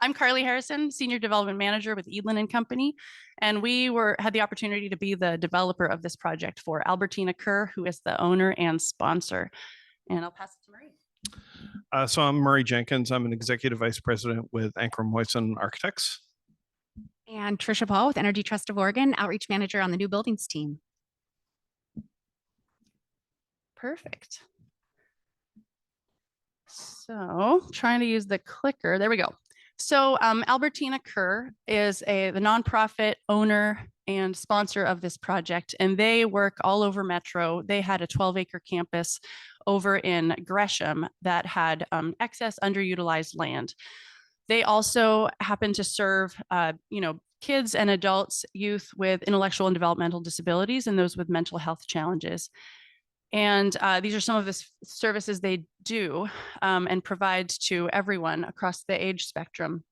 I'm Carly Harrison, Senior Development Manager with Edlin and Company, and we had the opportunity to be the developer of this project for Albertina Kerr, who is the owner and sponsor. And I'll pass it to Marie. So I'm Murray Jenkins. I'm an Executive Vice President with Anchor Moyson Architects. And Trisha Paul with Energy Trust of Oregon, Outreach Manager on the New Buildings team. Perfect. So trying to use the clicker. There we go. So Albertina Kerr is the nonprofit owner and sponsor of this project, and they work all over Metro. They had a 12-acre campus over in Gresham that had excess underutilized land. They also happen to serve, kids and adults, youth with intellectual and developmental disabilities and those with mental health challenges. And these are some of the services they do and provide to everyone across the age spectrum.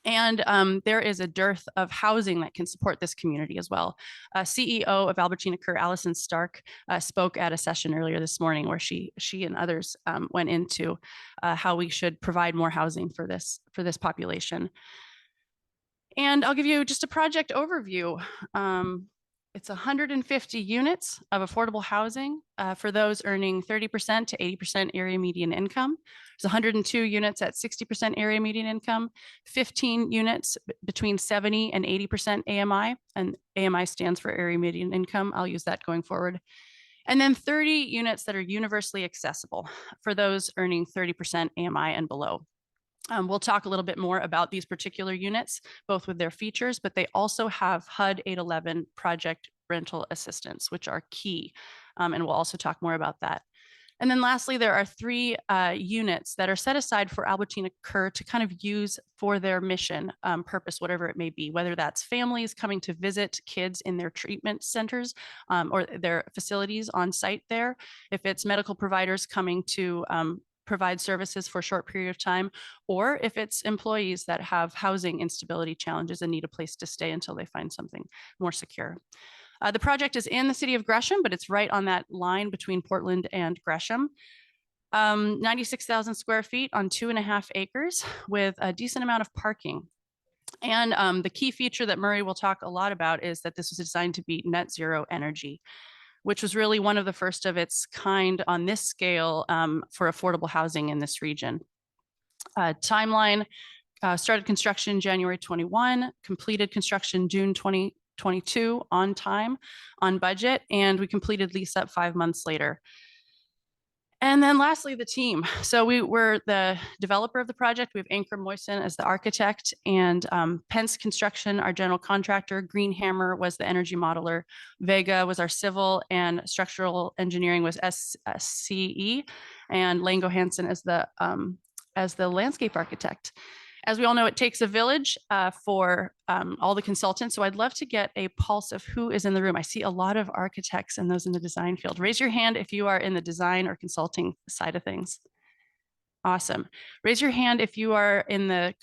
And there is a dearth of housing that can support this community as well. CEO of Albertina Kerr, Allison Stark, spoke at a session earlier this morning where she and others went into how we should provide more housing for this population. And I'll give you just a project overview. It's 150 units of affordable housing for those earning 30% to 80% area median income. There's 102 units at 60% area median income, 15 units between 70 and 80% AMI, and AMI stands for area median income. I'll use that going forward. And then 30 units that are universally accessible for those earning 30% AMI and below. We'll talk a little bit more about these particular units, both with their features, but they also have HUD 811 project rental assistance, which are key. And we'll also talk more about that. And then lastly, there are 3 units that are set aside for Albertina Kerr to kind of use for their mission purpose, whatever it may be, whether that's families coming to visit kids in their treatment centers or their facilities on site there, if it's medical providers coming to provide services for a short period of time, or if it's employees that have housing instability challenges and need a place to stay until they find something more secure. The project is in the city of Gresham, but it's right on that line between Portland and Gresham. 96,000 square feet on 2.5 acres with a decent amount of parking. And the key feature that Murray will talk a lot about is that this was designed to be net zero energy, which was really one of the first of its kind on this scale for affordable housing in this region. Timeline, started construction January 21, completed construction June 2022 on time, on budget, and we completed lease up 5 months later. And then lastly, the team. So we were the developer of the project. We have Anchor Moyson as the architect, and Pence Construction, our general contractor. Greenhammer was the energy modeler. Vega was our civil, and structural engineering was SCE, and Lango Hansen as the landscape architect. As we all know, it takes a village for all the consultants. So I'd love to get a pulse of who is in the room. I see a lot of architects and those in the design field. Raise your hand if you are in the design or consulting side of things. Awesome. Raise your hand if you are in the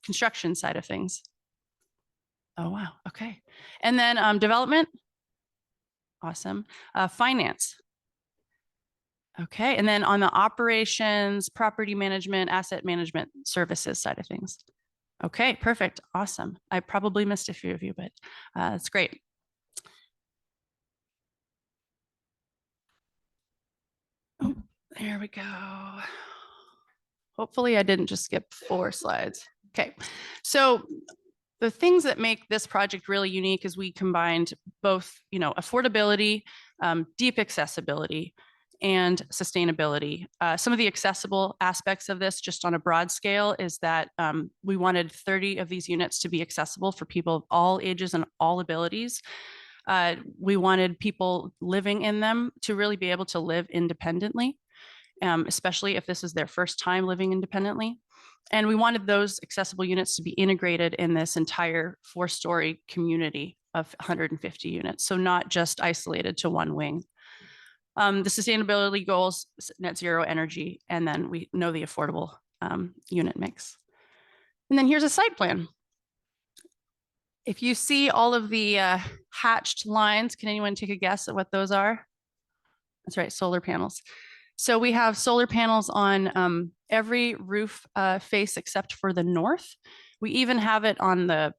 construction side of things. Oh, wow. Okay. And then development. Awesome. Finance. Okay, and then on the operations, property management, asset management services side of things. Okay, perfect, awesome. I probably missed a few of you, but that's great. Oh, there we go. Hopefully I didn't just skip 4 slides. Okay, so the things that make this project really unique is we combined both, affordability, deep accessibility, and sustainability. Some of the accessible aspects of this, just on a broad scale, is that we wanted 30 of these units to be accessible for people of all ages and all abilities. We wanted people living in them to really be able to live independently, especially if this is their first time living independently. And we wanted those accessible units to be integrated in this entire 4-story community of 150 units, so not just isolated to one wing. The sustainability goals, net zero energy, and then we know the affordable unit mix. And then here's a site plan. If you see all of the hatched lines, can anyone take a guess at what those are? That's right, solar panels. So we have solar panels on every roof face except for the north. We even have it on the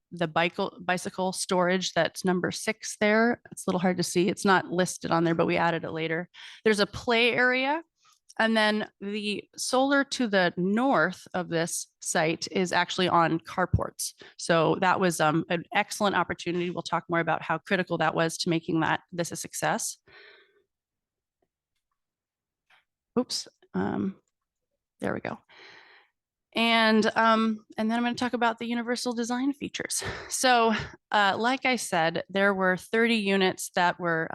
bicycle storage that's number 6 there. It's a little hard to see. It's not listed on there, but we added it later. There's a play area. And then the solar to the north of this site is actually on carports. So that was an excellent opportunity. We'll talk more about how critical that was to making this a success. Oops, there we go. And then I'm going to talk about the universal design features. So like I said, there were 30 units that were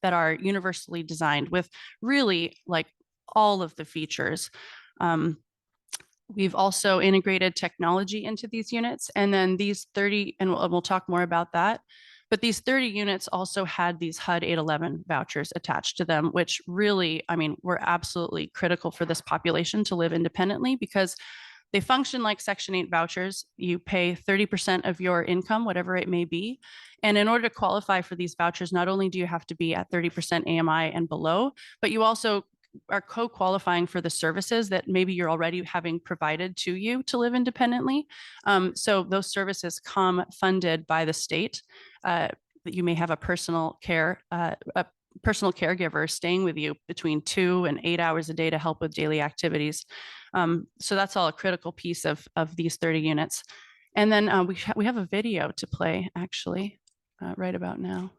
that are universally designed with really like all of the features. We've also integrated technology into these units, and then these 30, and we'll talk more about that. But these 30 units also had these HUD 811 vouchers attached to them, which really, I mean, were absolutely critical for this population to live independently because they function like Section 8 vouchers. You pay 30% of your income, whatever it may be. And in order to qualify for these vouchers, not only do you have to be at 30% AMI and below, but you also are co-qualifying for the services that maybe you're already having provided to you to live independently. So those services come funded by the state. You may have a personal caregiver staying with you between 2 and 8 hours a day to help with daily activities. So that's all a critical piece of these 30 units. And then we have a video to play actually right about now.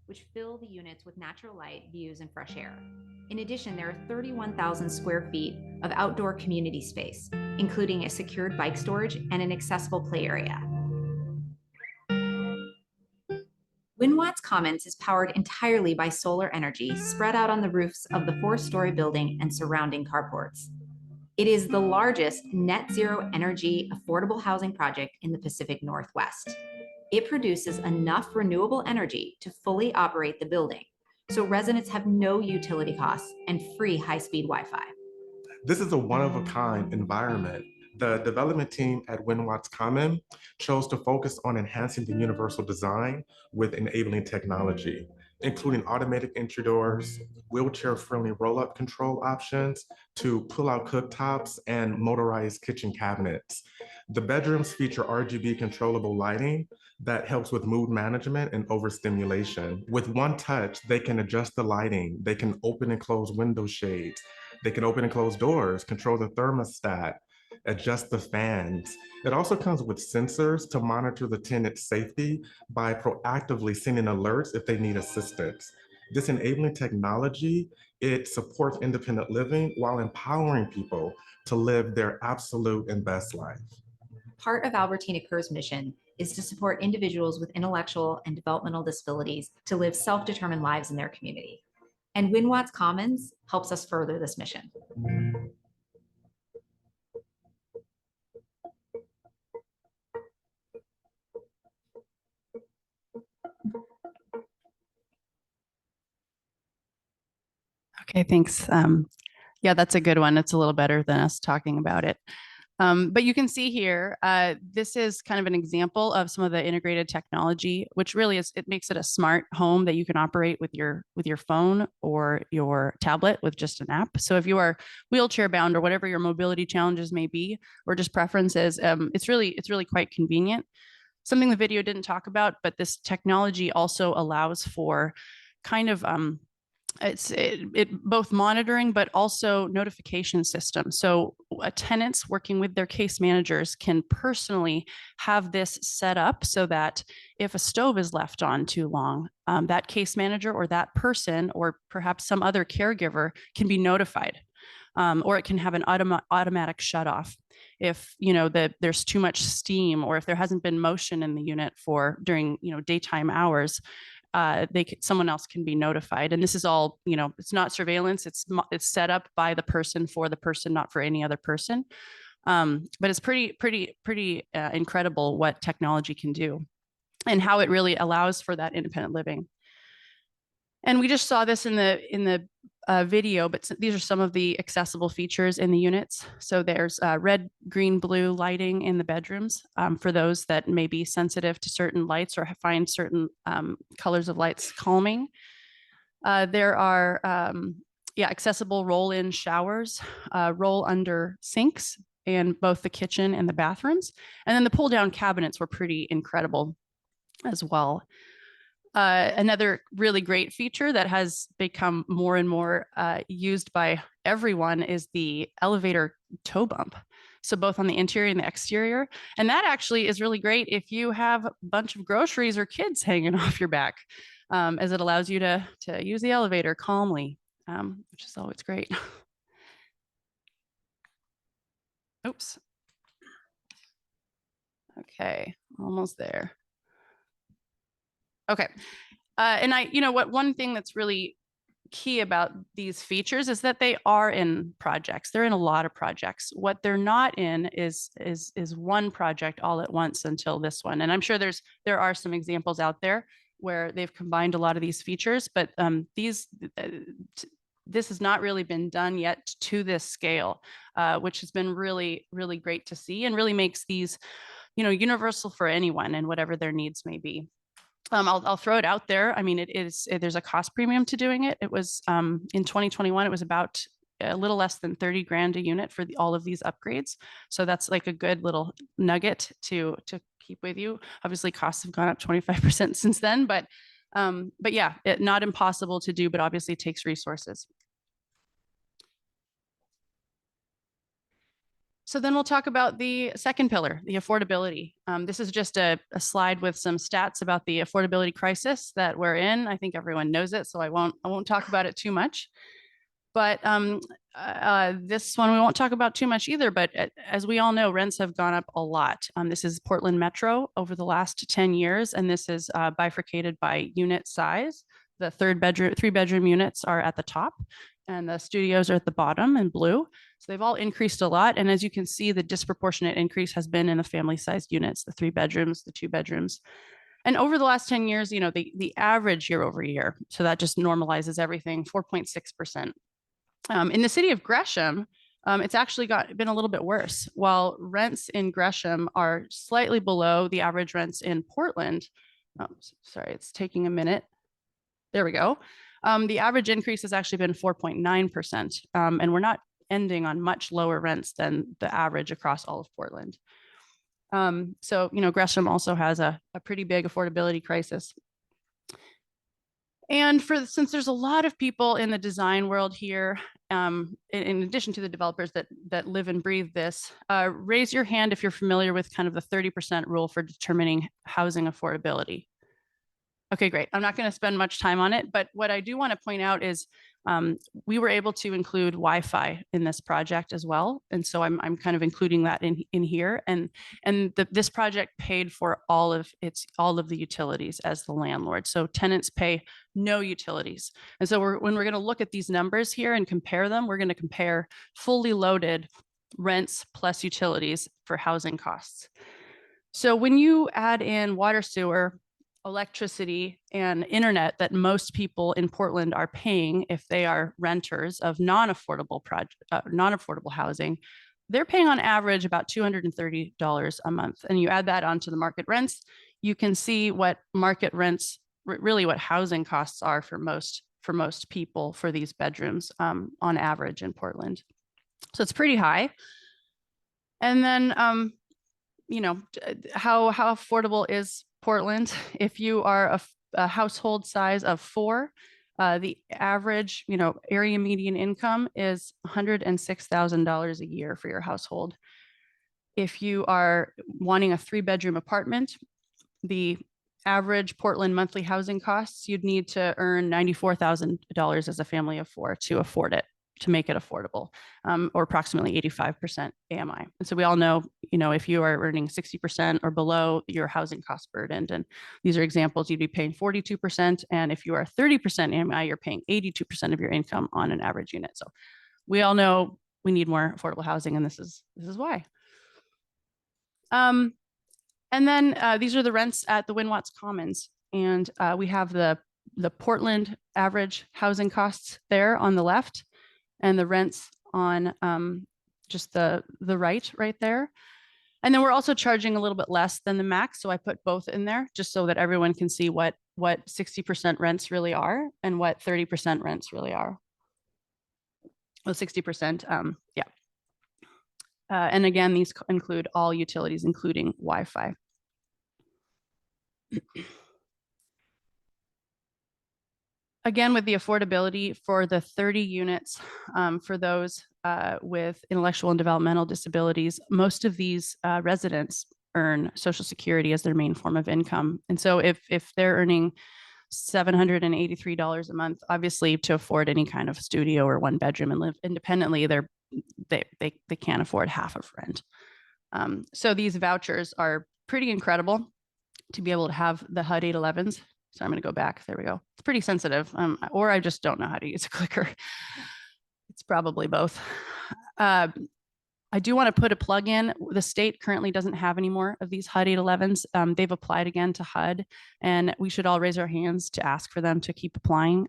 which fill the units with natural light, views, and fresh air. In addition, there are 31,000 square feet of outdoor community space, including a secured bike storage and an accessible play area. Wynne Watts Commons is powered entirely by solar energy spread out on the roofs of the 4-story building and surrounding carports. It is the largest net zero energy affordable housing project in the Pacific Northwest. It produces enough renewable energy to fully operate the building, so residents have no utility costs and free high-speed Wi-Fi. This is a one-of-a-kind environment. The development team at Wynne Watts Commons chose to focus on enhancing the universal design with enabling technology, including automatic entry doors, wheelchair-friendly roll-up control options to pull-out cooktops and motorized kitchen cabinets. The bedrooms feature RGB controllable lighting that helps with mood management and overstimulation. With one touch, they can adjust the lighting, they can open and close window shades, they can open and close doors, control the thermostat, adjust the fans. It also comes with sensors to monitor the tenant's safety by proactively sending alerts if they need assistance. This enabling technology, it supports independent living while empowering people to live their absolute and best life. Part of Albertina Kerr's mission is to support individuals with intellectual and developmental disabilities to live self-determined lives in their community. And Wynne Watts Commons helps us further this mission. Okay, thanks. Yeah, that's a good one. It's a little better than us talking about it. But you can see here, this is kind of an example of some of the integrated technology, which really is, it makes it a smart home that you can operate with your phone or your tablet with just an app. So if you are wheelchair bound or whatever your mobility challenges may be, or just preferences, it's really quite convenient. Something the video didn't talk about, but this technology also allows for kind of it both monitoring, but also notification system. So tenants working with their case managers can personally have this set up so that if a stove is left on too long, that case manager or that person, or perhaps some other caregiver, can be notified. Or it can have an automatic shut off if there's too much steam, or if there hasn't been motion in the unit during daytime hours. Someone else can be notified, and this is all, it's not surveillance. It's set up by the person for the person, not for any other person. But it's pretty incredible what technology can do, and how it really allows for that independent living. And we just saw this in the video, but these are some of the accessible features in the units. So there's red, green, blue lighting in the bedrooms for those that may be sensitive to certain lights or find certain colors of lights calming. There are accessible roll-in showers, roll-under sinks in both the kitchen and the bathrooms. And then the pull-down cabinets were pretty incredible as well. Another really great feature that has become more and more used by everyone is the elevator tow bump. So both on the interior and the exterior. And that actually is really great if you have a bunch of groceries or kids hanging off your back, as it allows you to use the elevator calmly, which is always great. Oops. Okay, almost there. Okay. And one thing that's really key about these features is that they are in projects. They're in a lot of projects. What they're not in is one project all at once until this one. And I'm sure there are some examples out there where they've combined a lot of these features, but this has not really been done yet to this scale, which has been really, really great to see, and really makes these, universal for anyone and whatever their needs may be. I'll throw it out there. I mean, there's a cost premium to doing it. It was in 2021, it was about a little less than 30 grand a unit for all of these upgrades. So that's like a good little nugget to keep with you. Obviously costs have gone up 25% since then, but yeah, not impossible to do, but obviously it takes resources. So then we'll talk about the second pillar, the affordability. This is just a slide with some stats about the affordability crisis that we're in. I think everyone knows it, so I won't talk about it too much. But this one we won't talk about too much either. But as we all know, rents have gone up a lot. This is Portland Metro over the last 10 years, and this is bifurcated by unit size. The three-bedroom units are at the top, and the studios are at the bottom in blue. So they've all increased a lot. And as you can see, the disproportionate increase has been in the family-sized units, the 3 bedrooms, the 2 bedrooms. And over the last 10 years, the average year over year, so that just normalizes everything, 4.6%. In the city of Gresham, it's actually been a little bit worse. While rents in Gresham are slightly below the average rents in Portland. Oh, sorry, it's taking a minute. There we go. The average increase has actually been 4.9%. And we're not ending on much lower rents than the average across all of Portland. So, Gresham also has a pretty big affordability crisis. And since there's a lot of people in the design world here, in addition to the developers that live and breathe this, raise your hand if you're familiar with kind of the 30% rule for determining housing affordability. Okay, great. I'm not going to spend much time on it, but what I do want to point out is we were able to include Wi-Fi in this project as well. And so I'm kind of including that in here. And this project paid for all of the utilities as the landlord. So tenants pay no utilities. And so when we're going to look at these numbers here and compare them, we're going to compare fully loaded rents plus utilities for housing costs. So when you add in water, sewer, electricity, and internet that most people in Portland are paying if they are renters of non-affordable housing, they're paying on average about $230 a month. And you add that onto the market rents, you can see what market rents, really what housing costs are for most people for these bedrooms on average in Portland. So it's pretty high. And then, you know, how affordable is Portland? If you are a household size of 4, the average, you know, area median income is $106,000 a year for your household. If you are wanting a 3-bedroom apartment, the average Portland monthly housing costs, you'd need to earn $94,000 as a family of 4 to afford it, to make it affordable, or approximately 85% AMI. And so we all know, you know, if you are earning 60% or below, your housing cost burdened. And these are examples, you'd be paying 42%. And if you are 30% AMI, you're paying 82% of your income on an average unit. So we all know we need more affordable housing, and this is why. And then these are the rents at the Wynne Watts Commons. And we have the Portland average housing costs there on the left, and the rents on just the right there. And then we're also charging a little bit less than the max. So I put both in there just so that everyone can see what 60% rents really are and what 30% rents really are. Well, 60%, yeah. And again, these include all utilities, including Wi-Fi. Again, with the affordability for the 30 units, for those with intellectual and developmental disabilities, most of these residents earn Social Security as their main form of income. And so if they're earning $783 a month, obviously to afford any kind of studio or 1 bedroom and live independently, they can't afford half of rent. So these vouchers are pretty incredible to be able to have the HUD 811s. So I'm going to go back. There we go. It's pretty sensitive, or I just don't know how to use a clicker. It's probably both. I do want to put a plug in. The state currently doesn't have any more of these HUD 811s. They've applied again to HUD, and we should all raise our hands to ask for them to keep applying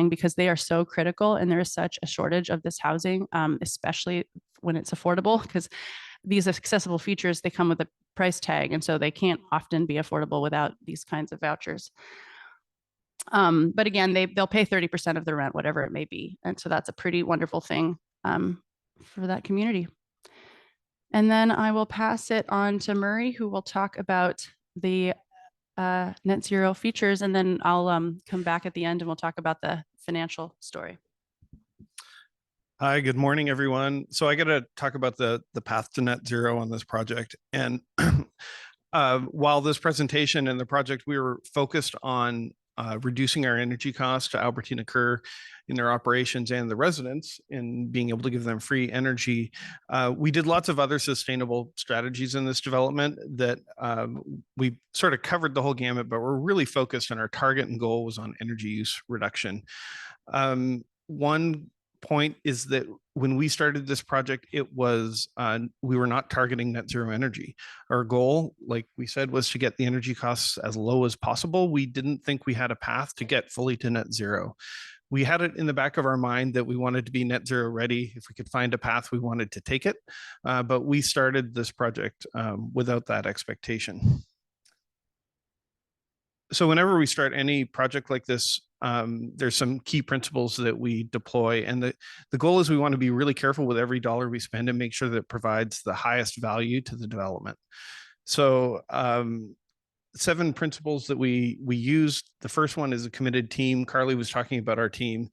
because they are so critical, and there is such a shortage of this housing, especially when it's affordable, because these accessible features, they come with a price tag, and so they can't often be affordable without these kinds of vouchers. But again, they'll pay 30% of the rent, whatever it may be. And so that's a pretty wonderful thing for that community. And then I will pass it on to Murray, who will talk about the net zero features. And then I'll come back at the end and we'll talk about the financial story. Hi, good morning, everyone. So I got to talk about the path to net zero on this project. And while this presentation and the project, we were focused on reducing our energy costs to Albertina Kerr in their operations and the residents in being able to give them free energy. We did lots of other sustainable strategies in this development that we sort of covered the whole gamut, but we're really focused on our target and goal was on energy use reduction. One point is that when we started this project, it was we were not targeting net zero energy. Our goal, like we said, was to get the energy costs as low as possible. We didn't think we had a path to get fully to net zero. We had it in the back of our mind that we wanted to be net zero ready. If we could find a path, we wanted to take it. But we started this project without that expectation. So whenever we start any project like this, there's some key principles that we deploy. And the goal is we want to be really careful with every dollar we spend and make sure that it provides the highest value to the development. So 7 principles that we used. The first one is a committed team. Carly was talking about our team.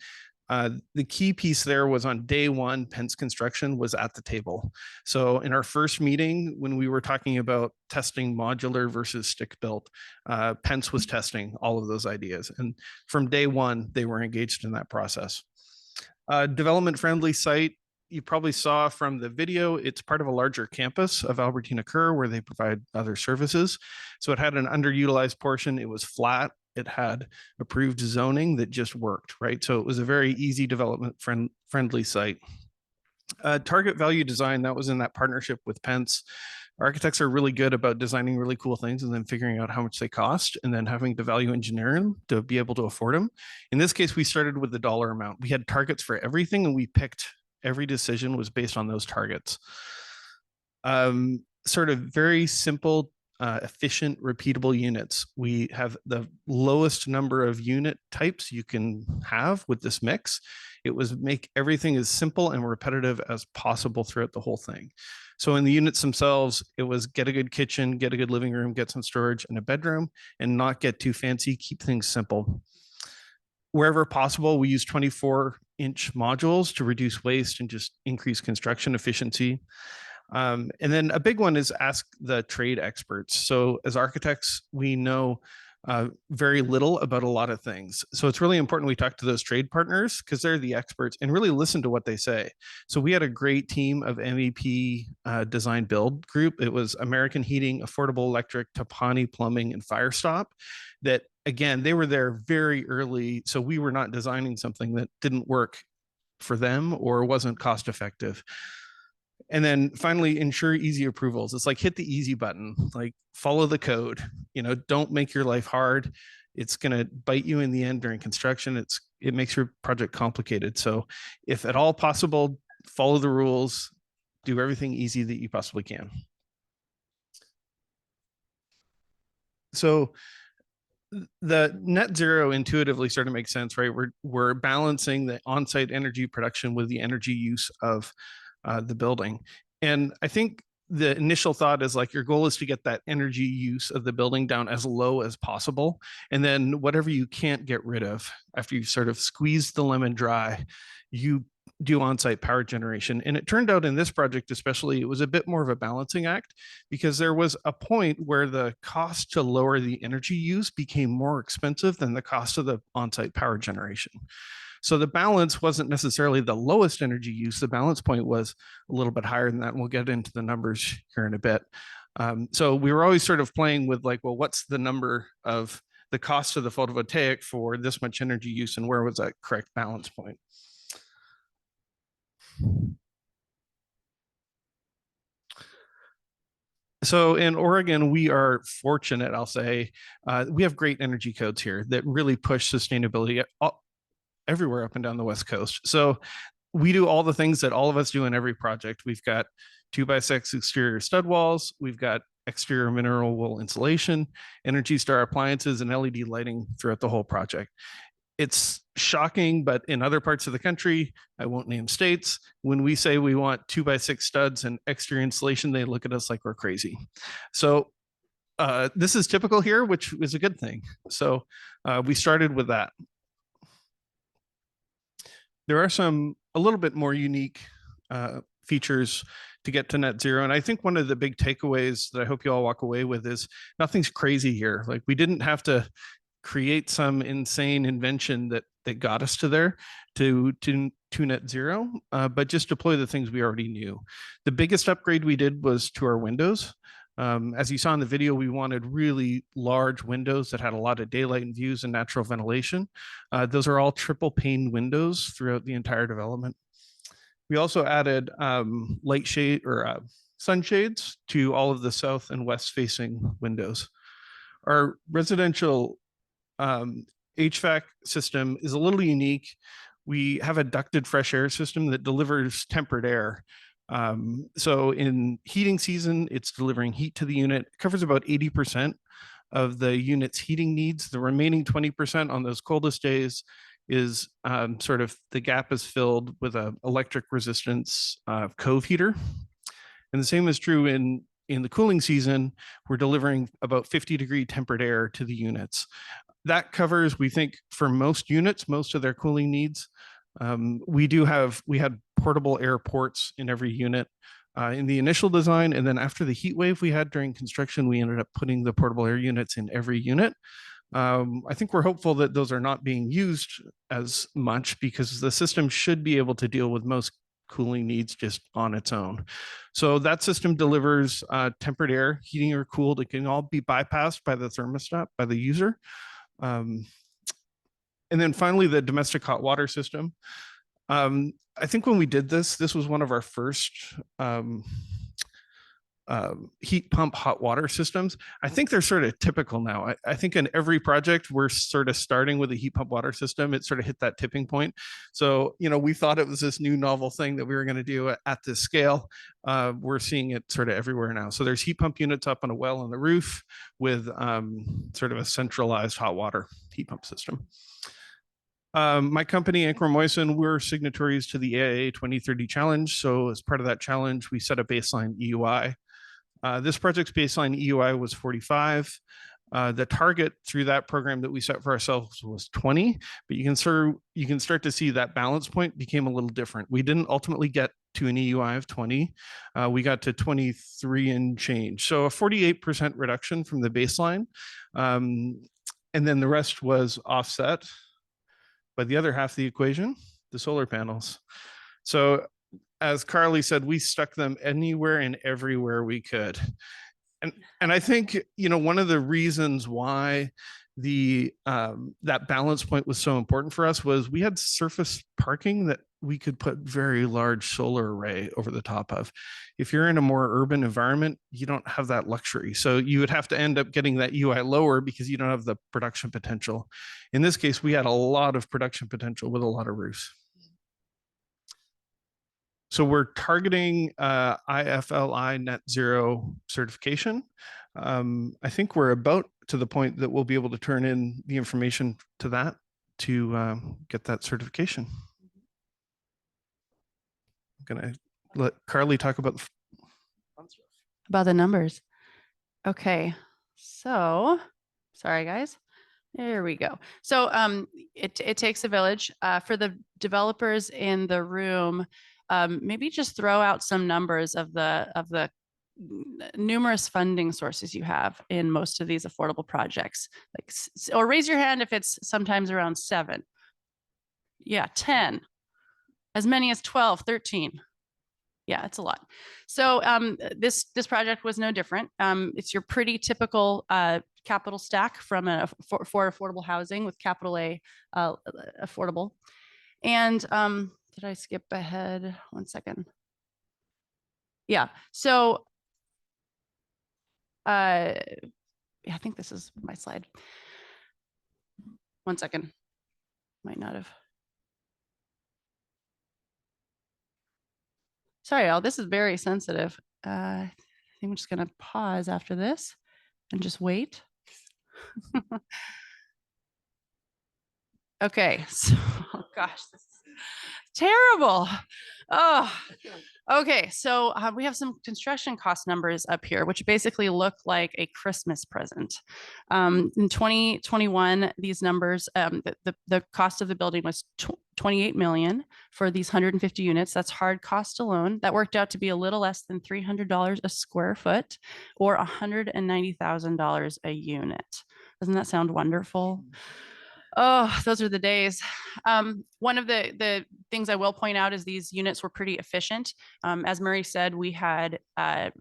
The key piece there was on day 1, Pence Construction was at the table. So in our first meeting, when we were talking about testing modular versus stick built, Pence was testing all of those ideas. And from day 1, they were engaged in that process. Development friendly site. You probably saw from the video, it's part of a larger campus of Albertina Kerr where they provide other services. So it had an underutilized portion. It was flat. It had approved zoning that just worked, right? So it was a very easy development friendly site. Target value design, that was in that partnership with Pence. Architects are really good about designing really cool things and then figuring out how much they cost and then having to value engineer them to be able to afford them. In this case, we started with the dollar amount. We had targets for everything and we picked every decision was based on those targets. Sort of very simple, efficient, repeatable units. We have the lowest number of unit types you can have with this mix. It was make everything as simple and repetitive as possible throughout the whole thing. So in the units themselves, it was get a good kitchen, get a good living room, get some storage and a bedroom, and not get too fancy, keep things simple. Wherever possible, we use 24-inch modules to reduce waste and just increase construction efficiency. And then a big one is ask the trade experts. So as architects, we know very little about a lot of things. So it's really important we talk to those trade partners because they're the experts and really listen to what they say. So we had a great team of MEP design build group. It was American Heating, Affordable Electric, Tapani Plumbing, and Firestop that, again, they were there very early. So we were not designing something that didn't work for them or wasn't cost effective. And then finally, ensure easy approvals. It's like hit the easy button, like follow the code, don't make your life hard. It's going to bite you in the end during construction. It makes your project complicated. So if at all possible, follow the rules, do everything easy that you possibly can. So the net zero intuitively sort of makes sense, right? We're balancing the on-site energy production with the energy use of the building. And I think the initial thought is like your goal is to get that energy use of the building down as low as possible. And then whatever you can't get rid of after you've sort of squeezed the lemon dry, you do on-site power generation. And it turned out in this project, especially, it was a bit more of a balancing act because there was a point where the cost to lower the energy use became more expensive than the cost of the on-site power generation. So the balance wasn't necessarily the lowest energy use. The balance point was a little bit higher than that. And we'll get into the numbers here in a bit. So we were always sort of playing with like, well, what's the number of the cost of the photovoltaic for this much energy use and where was that correct balance point? So in Oregon, we are fortunate, I'll say, we have great energy codes here that really push sustainability everywhere up and down the West Coast. So we do all the things that all of us do in every project. We've got 2x6 exterior stud walls. We've got exterior mineral wool insulation, Energy Star appliances, and LED lighting throughout the whole project. It's shocking, but in other parts of the country, I won't name states, when we say we want 2x6 studs and exterior insulation, they look at us like we're crazy. So this is typical here, which is a good thing. So we started with that. There are some a little bit more unique features to get to net zero. And I think one of the big takeaways that I hope you all walk away with is nothing's crazy here. Like we didn't have to create some insane invention that got us to there to net zero, but just deploy the things we already knew. The biggest upgrade we did was to our windows. As you saw in the video, we wanted really large windows that had a lot of daylight and views and natural ventilation. Those are all triple pane windows throughout the entire development. We also added light shade or sunshades to all of the south and west facing windows. Our residential HVAC system is a little unique. We have a ducted fresh air system that delivers tempered air. So in heating season, it's delivering heat to the unit. It covers about 80% of the unit's heating needs. The remaining 20% on those coldest days is sort of the gap is filled with an electric resistance cove heater. And the same is true in the cooling season. We're delivering about 50-degree tempered air to the units. That covers, we think, for most units, most of their cooling needs. We had portable air ports in every unit in the initial design. And then after the heat wave we had during construction, we ended up putting the portable air units in every unit. I think we're hopeful that those are not being used as much because the system should be able to deal with most cooling needs just on its own. So that system delivers tempered air, heating or cooled. It can all be bypassed by the thermostat, by the user. And then finally, the domestic hot water system. I think when we did this was one of our first heat pump hot water systems. I think they're sort of typical now. I think in every project, we're sort of starting with a heat pump water system. It sort of hit that tipping point. So, we thought it was this new novel thing that we were going to do at this scale. We're seeing it sort of everywhere now. So there's heat pump units up on a well on the roof with sort of a centralized hot water heat pump system. My company, Anchor Moisen, we're signatories to the AIA 2030 challenge. So as part of that challenge, we set a baseline EUI. This project's baseline EUI was 45. The target through that program that we set for ourselves was 20, but you can start to see that balance point became a little different. We didn't ultimately get to an EUI of 20. We got to 23 and change. So a 48% reduction from the baseline. And then the rest was offset by the other half of the equation, the solar panels. So as Carly said, we stuck them anywhere and everywhere we could. And I think, one of the reasons why that balance point was so important for us was we had surface parking that we could put very large solar array over the top of. If you're in a more urban environment, you don't have that luxury. So you would have to end up getting that UI lower because you don't have the production potential. In this case, we had a lot of production potential with a lot of roofs. So we're targeting IFLI net zero certification. I think we're about to the point that we'll be able to turn in the information to that to get that certification. I'm gonna let Carly talk about the numbers. Okay, so sorry guys. There we go. So it takes a village. For the developers in the room, maybe just throw out some numbers of the numerous funding sources you have in most of these affordable projects. Or raise your hand if it's sometimes around 7. Yeah, 10. As many as 12, 13. Yeah, it's a lot. So this project was no different. It's your pretty typical capital stack from for affordable housing with capital A affordable. And did I skip ahead? 1 second. Yeah, so yeah, I think this is my slide. 1 second. Might not have. Sorry, y'all, this is very sensitive. I think I'm just gonna pause after this and just wait. Okay, so, oh gosh, this is terrible. Oh, okay, so we have some construction cost numbers up here, which basically look like a Christmas present. In 2021, these numbers, the cost of the building was 28 million for these 150 units. That's hard cost alone. That worked out to be a little less than $300 a square foot, or $190,000 a unit. Doesn't that sound wonderful? Oh, those are the days. One of the things I will point out is these units were pretty efficient. As Murray said, we had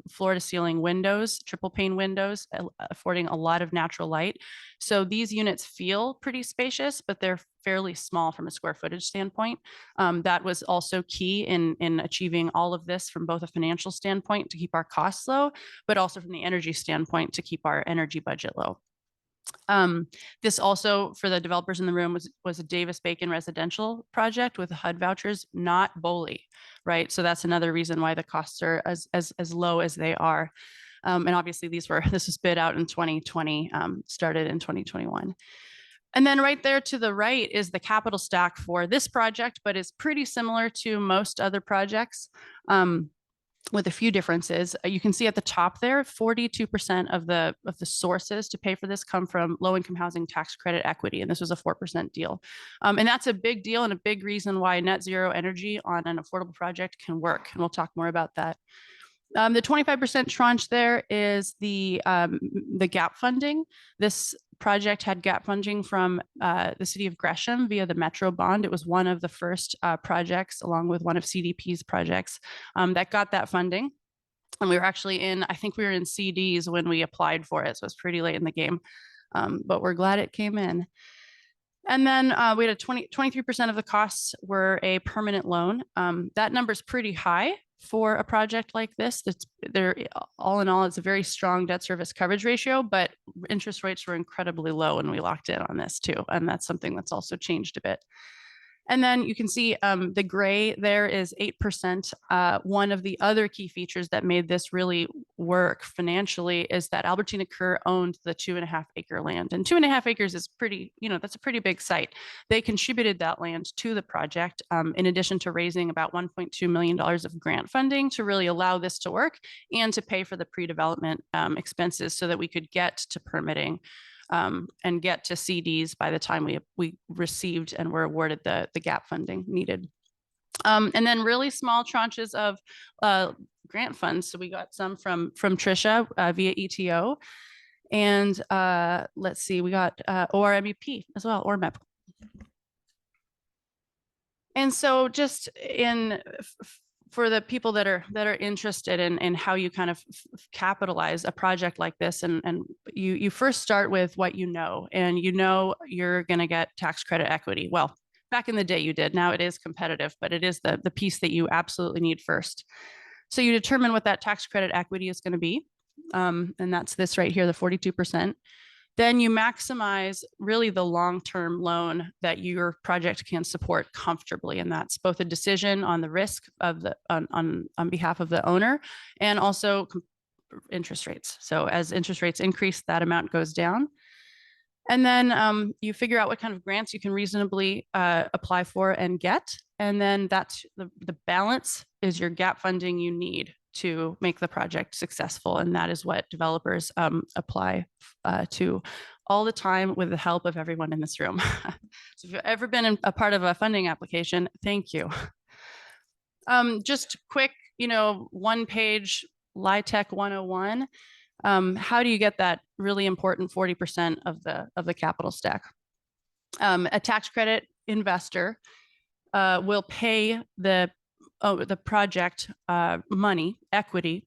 floor to ceiling windows, triple pane windows, affording a lot of natural light. So these units feel pretty spacious, but they're fairly small from a square footage standpoint. That was also key in achieving all of this from both a financial standpoint to keep our costs low, but also from the energy standpoint to keep our energy budget low. This also, for the developers in the room, was a Davis-Bacon residential project with HUD vouchers, not BOLI, right? So that's another reason why the costs are as low as they are. And obviously this was bid out in 2020, started in 2021. And then right there to the right is the capital stack for this project, but it's pretty similar to most other projects. With a few differences. You can see at the top there, 42% of the sources to pay for this come from low-income housing tax credit equity, and this was a 4% deal. And that's a big deal and a big reason why net zero energy on an affordable project can work, and we'll talk more about that. The 25% tranche there is the gap funding. This project had gap funding from the city of Gresham via the Metro bond. It was one of the first projects, along with one of CDP's projects, that got that funding. And we were actually I think we were in CDs when we applied for it, so it's pretty late in the game, but we're glad it came in. And then we had 23% of the costs were a permanent loan. That number is pretty high for a project like this. That's there, all in all, it's a very strong debt service coverage ratio, but interest rates were incredibly low when we locked in on this too. And that's something that's also changed a bit. And then you can see the gray there is 8%. One of the other key features that made this really work financially is that Albertina Kerr owned the 2.5 acre land, and 2.5 acres is pretty, that's a pretty big site. They contributed that land to the project in addition to raising about $1.2 million of grant funding to really allow this to work and to pay for the pre-development expenses so that we could get to permitting and get to CDs by the time we received and were awarded the gap funding needed. And then really small tranches of grant funds. So we got some from Tricia via ETO. And let's see, we got ORMEP as well, ORMEP. And so just for the people that are interested in how you kind of capitalize a project like this, and you first start with what and you're going to get tax credit equity. Well, back in the day you did. Now it is competitive, but it is the piece that you absolutely need first. So you determine what that tax credit equity is going to be, and that's this right here, the 42%. Then you maximize really the long-term loan that your project can support comfortably. And that's both a decision on the risk of on behalf of the owner and also interest rates. So as interest rates increase, that amount goes down. And then you figure out what kind of grants you can reasonably apply for and get. And then that's the balance is your gap funding you need to make the project successful. And that is what developers apply to all the time with the help of everyone in this room. So if you've ever been a part of a funding application, thank you. Just quick, 1-page LIHTC 101. How do you get that really important 40% of the capital stack? A tax credit investor will pay the project money, equity,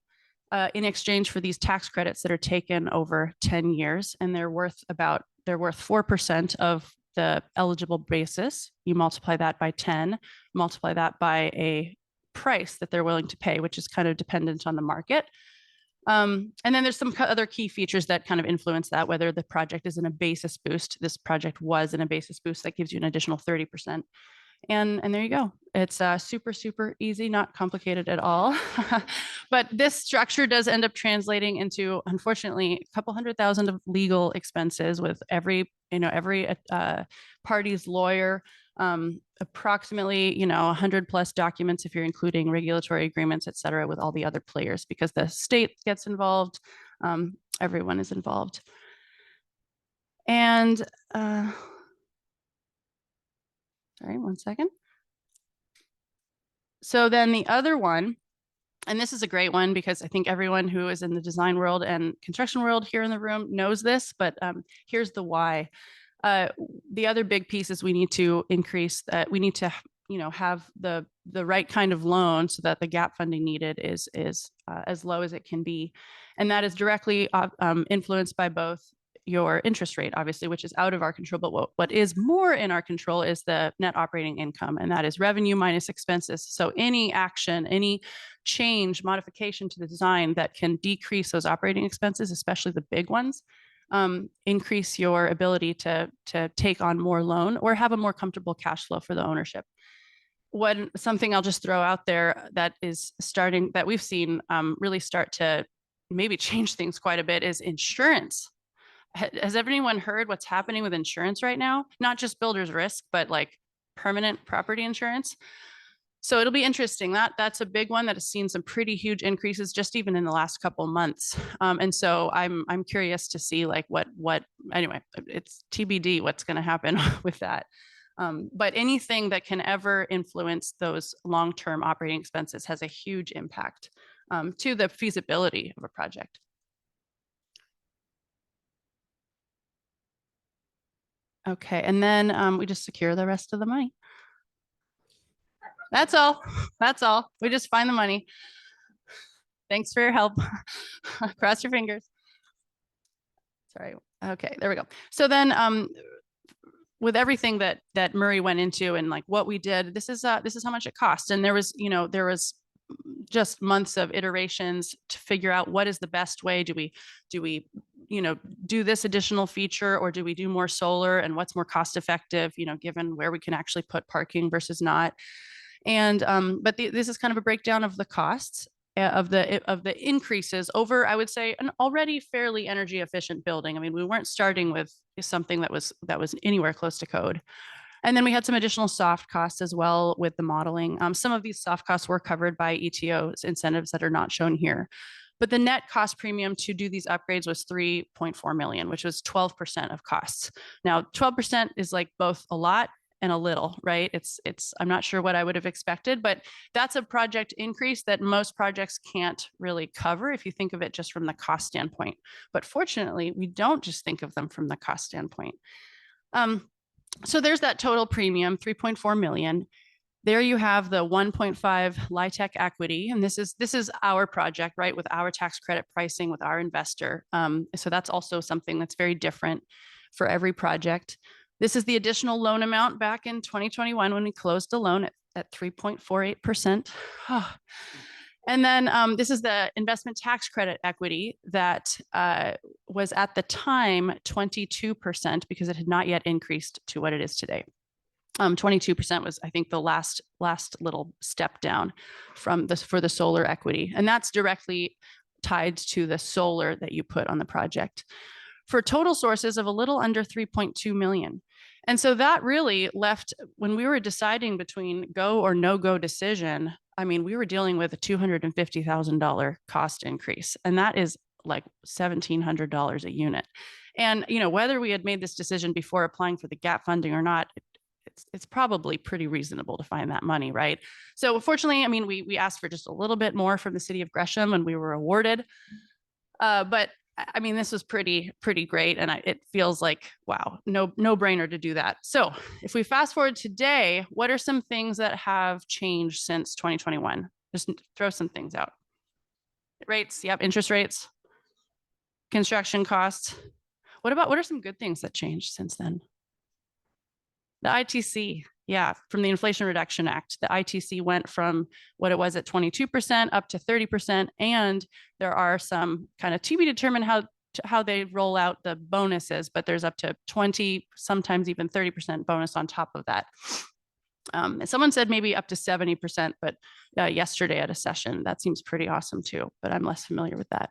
in exchange for these tax credits that are taken over 10 years. And they're worth 4% of the eligible basis. You multiply that by 10, multiply that by a price that they're willing to pay, which is kind of dependent on the market. And then there's some other key features that kind of influence that, whether the project is in a basis boost. This project was in a basis boost that gives you an additional 30%. And there you go. It's super, super easy, not complicated at all. But this structure does end up translating into, unfortunately, a couple $100,000 of legal expenses with every party's lawyer, approximately, 100+ documents if you're including regulatory agreements, et cetera, with all the other players, because the state gets involved. Everyone is involved. And sorry, one second. So then the other one, and this is a great one because I think everyone who is in the design world and construction world here in the room knows this, but here's the why. The other big piece is we need to increase that. We need to, have the right kind of loan so that the gap funding needed is as low as it can be. And that is directly influenced by both your interest rate, obviously, which is out of our control. But what is more in our control is the net operating income, and that is revenue minus expenses. So any action, any change, modification to the design that can decrease those operating expenses, especially the big ones, increase your ability to take on more loan or have a more comfortable cash flow for the ownership. Something I'll just throw out there that is starting, that we've seen really start to maybe change things quite a bit, is insurance. Has everyone heard what's happening with insurance right now? Not just builder's risk, but like permanent property insurance. So it'll be interesting. That's a big one that has seen some pretty huge increases just even in the last couple months. And so I'm curious to see like what anyway, it's TBD what's going to happen with that. But anything that can ever influence those long-term operating expenses has a huge impact to the feasibility of a project. Okay, and then we just secure the rest of the money. That's all. That's all. We just find the money. Thanks for your help. Cross your fingers. Sorry. Okay, there we go. So then with everything that Murray went into and like what we did, this is how much it cost. And there was just months of iterations to figure out what is the best way. Do we, do this additional feature, or do we do more solar, and what's more cost effective, given where we can actually put parking versus not. And, but this is kind of a breakdown of the costs of the increases over, I would say, an already fairly energy efficient building. I mean, we weren't starting with something that was anywhere close to code. And then we had some additional soft costs as well with the modeling. Some of these soft costs were covered by ETO's incentives that are not shown here. But the net cost premium to do these upgrades was 3.4 million, which was 12% of costs. Now, 12% is like both a lot and a little, right? I'm not sure what I would have expected, but that's a project increase that most projects can't really cover if you think of it just from the cost standpoint. But fortunately, we don't just think of them from the cost standpoint. So there's that total premium, 3.4 million. There you have the 1.5 LIHTC equity. And this is our project, right? With our tax credit pricing with our investor. So that's also something that's very different for every project. This is the additional loan amount back in 2021 when we closed the loan at 3.48%. And then this is the investment tax credit equity that was at the time 22% because it had not yet increased to what it is today. 22% was, I think, the last little step down from this for the solar equity. And that's directly tied to the solar that you put on the project for total sources of a little under 3.2 million. And so that really left, when we were deciding between go or no go decision, I mean, we were dealing with a $250,000 cost increase, and that is like $1,700 a unit. And, whether we had made this decision before applying for the gap funding or not, it's probably pretty reasonable to find that money, right? So fortunately, I mean, we asked for just a little bit more from the city of Gresham and we were awarded. But I mean, this was pretty great. And it feels like, wow, no brainer to do that. So if we fast forward today, what are some things that have changed since 2021? Just throw some things out. Rates, yep, interest rates, construction costs. What are some good things that changed since then? The ITC, yeah, from the Inflation Reduction Act, the ITC went from what it was at 22% up to 30%. And there are some kind of to be determined how they roll out the bonuses, but there's up to 20, sometimes even 30% bonus on top of that. Someone said maybe up to 70%, but yesterday at a session, that seems pretty awesome too, but I'm less familiar with that.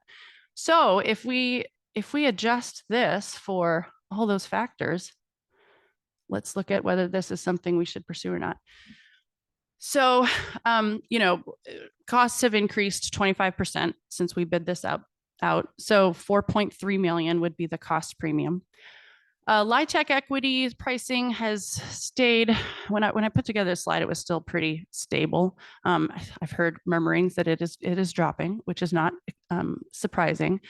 So if we adjust this for all those factors, let's look at whether this is something we should pursue or not. So, costs have increased 25% since we bid this out. So 4.3 million would be the cost premium. LIHTC equity pricing has stayed. When I put together this slide, it was still pretty stable. I've heard murmurings that it is dropping, which is not surprising.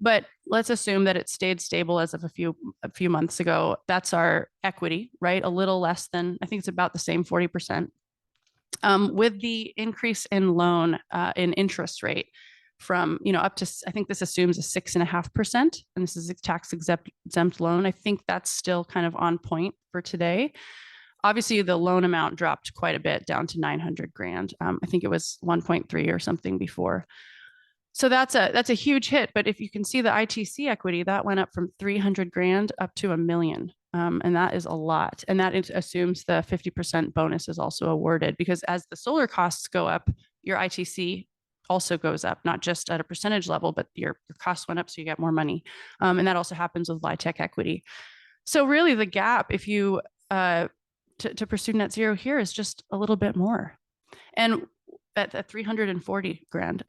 But let's assume that it stayed stable as of a few months ago. That's our equity, right? A little less than, I think it's about the same 40%. With the increase in loan in interest rate from, up to, I think this assumes a 6.5%, and this is a tax exempt loan. I think that's still kind of on point for today. Obviously, the loan amount dropped quite a bit down to 900 grand. I think it was 1.3 or something before. So that's a huge hit. But if you can see the ITC equity, that went up from 300 grand up to $1 million. And that is a lot. And that assumes the 50% bonus is also awarded, because as the solar costs go up, your ITC also goes up, not just at a percentage level, but your costs went up, so you get more money. And that also happens with LIHTC equity. So really the gap, if you to pursue net zero here, is just a little bit more. And at 340 grand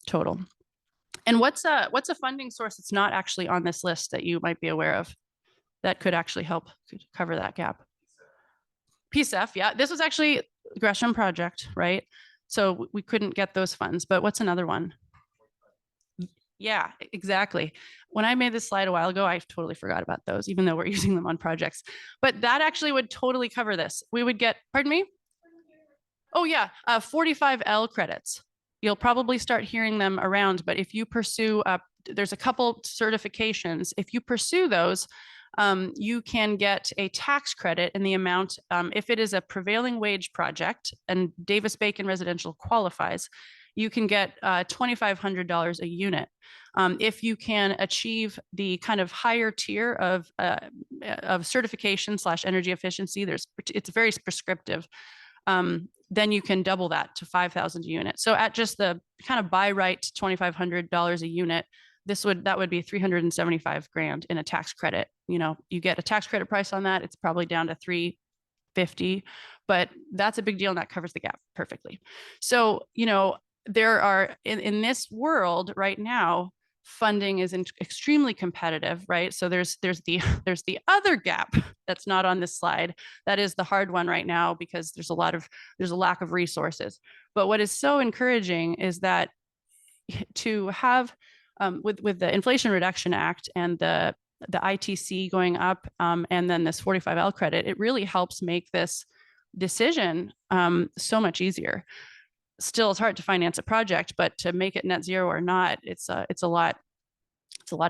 total. And what's a funding source that's not actually on this list that you might be aware of that could actually help cover that gap? PSEF, yeah. This was actually a Gresham project, right? So we couldn't get those funds, but what's another one? Yeah, exactly. When I made this slide a while ago, I totally forgot about those, even though we're using them on projects. But that actually would totally cover this. We would get, pardon me? Oh yeah, 45L credits. You'll probably start hearing them around, but if you pursue, there's a couple certifications. If you pursue those, you can get a tax credit in the amount, if it is a prevailing wage project and Davis-Bacon residential qualifies, you can get $2,500 a unit. If you can achieve the kind of higher tier of certification / energy efficiency, it's very prescriptive. Then you can double that to 5,000 a unit. So at just the kind of by right $2,500 a unit, that would be 375 grand in a tax credit. You know, you get a tax credit price on that. It's probably down to 350, but that's a big deal and that covers the gap perfectly. So, you know, there are in this world right now, funding is extremely competitive, right? So there's the other gap that's not on this slide. That is the hard one right now because there's a lack of resources. But what is so encouraging is that to have with the Inflation Reduction Act and the ITC going up, and then this 45L credit, it really helps make this decision so much easier. Still, it's hard to finance a project, but to make it net zero or not, it's a lot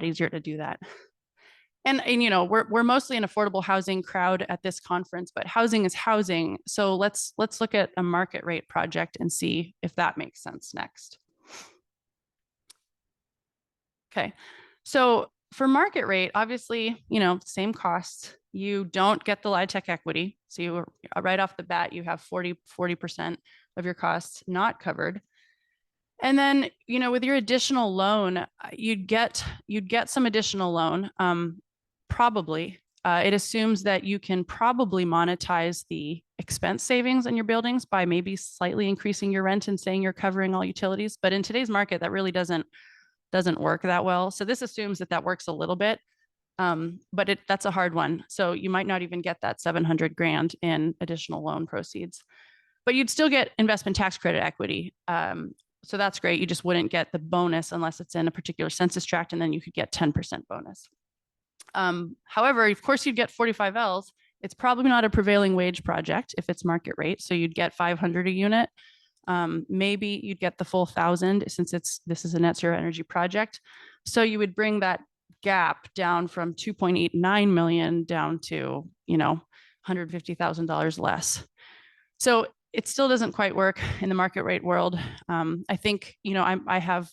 easier to do that. And you know, we're mostly an affordable housing crowd at this conference, but housing is housing. So let's look at a market rate project and see if that makes sense next. Okay, so for market rate, obviously, you know, same costs. You don't get the LIHTC equity. So you right off the bat, you have 40% of your costs not covered. And then, you know, with your additional loan, you'd get some additional loan. Probably, it assumes that you can probably monetize the expense savings in your buildings by maybe slightly increasing your rent and saying you're covering all utilities. But in today's market, that really doesn't work that well. So this assumes that works a little bit, but that's a hard one. So you might not even get that 700 grand in additional loan proceeds, but you'd still get investment tax credit equity. So that's great. You just wouldn't get the bonus unless it's in a particular census tract, and then you could get 10% bonus. However, of course, you'd get 45Ls. It's probably not a prevailing wage project if it's market rate. So you'd get 500 a unit. Maybe you'd get the full 1,000 since this is a net zero energy project. So you would bring that gap down from 2.89 million down to, you know, $150,000 less. So it still doesn't quite work in the market rate world. I think, you know, I have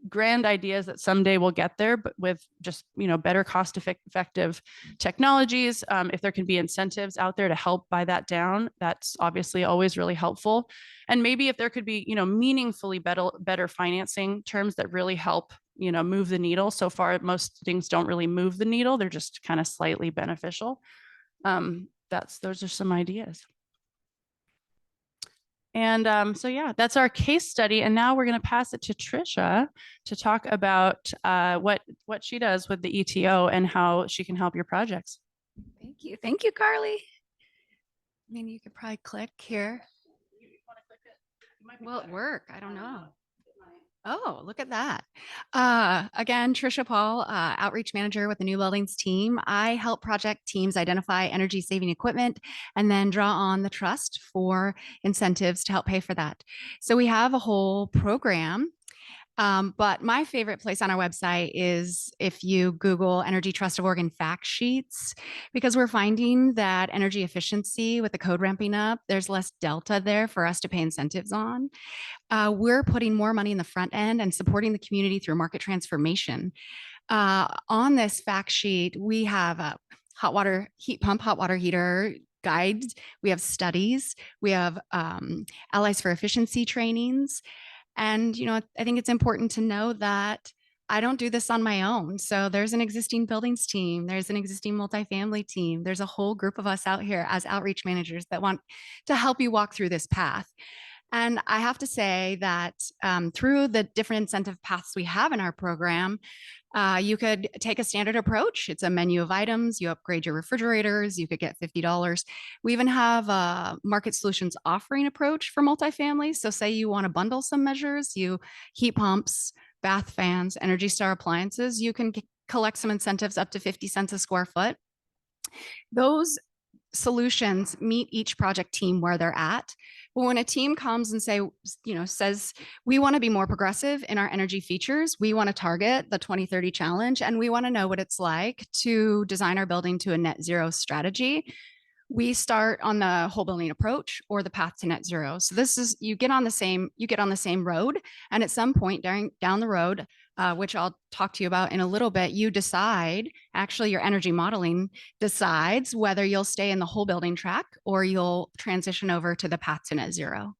grand ideas that someday we'll get there, but with just, you know, better cost effective technologies. If there can be incentives out there to help buy that down, that's obviously always really helpful. And maybe if there could be, you know, meaningfully better financing terms that really help, you know, move the needle. So far, most things don't really move the needle. They're just kind of slightly beneficial. Those are some ideas. And so, yeah, that's our case study. And now we're going to pass it to Trisha to talk about what she does with the ETO and how she can help your projects. Thank you. Thank you, Carly. I mean, you could probably click here. Will it work? I don't know. Oh, look at that. Again, Trisha Paul, Outreach Manager with the New Buildings team. I help project teams identify energy saving equipment and then draw on the trust for incentives to help pay for that. So we have a whole program. But my favorite place on our website is if you Google Energy Trust of Oregon fact sheets, because we're finding that energy efficiency with the code ramping up, there's less delta there for us to pay incentives on. We're putting more money in the front end and supporting the community through market transformation. On this fact sheet, we have a hot water heat pump, hot water heater guides. We have studies. We have Allies for Efficiency trainings. And, you know, I think it's important to know that I don't do this on my own. So there's an existing buildings team. There's an existing multifamily team. There's a whole group of us out here as outreach managers that want to help you walk through this path. And I have to say that through the different incentive paths we have in our program, you could take a standard approach. It's a menu of items. You upgrade your refrigerators. You could get $50. We even have a market solutions offering approach for multifamily. So say you want to bundle some measures, heat pumps, bath fans, Energy Star appliances, you can collect some incentives up to 50 cents a square foot. Those solutions meet each project team where they're at. Well, when a team comes and says, we want to be more progressive in our energy features, we want to target the 2030 challenge, and we want to know what it's like to design our building to a net zero strategy, we start on the whole building approach or the path to net zero. So this is, you get on the same road, and at some point down the road, which I'll talk to you about in a little bit, you decide, actually your energy modeling decides whether you'll stay in the whole building track or you'll transition over to the path to net zero.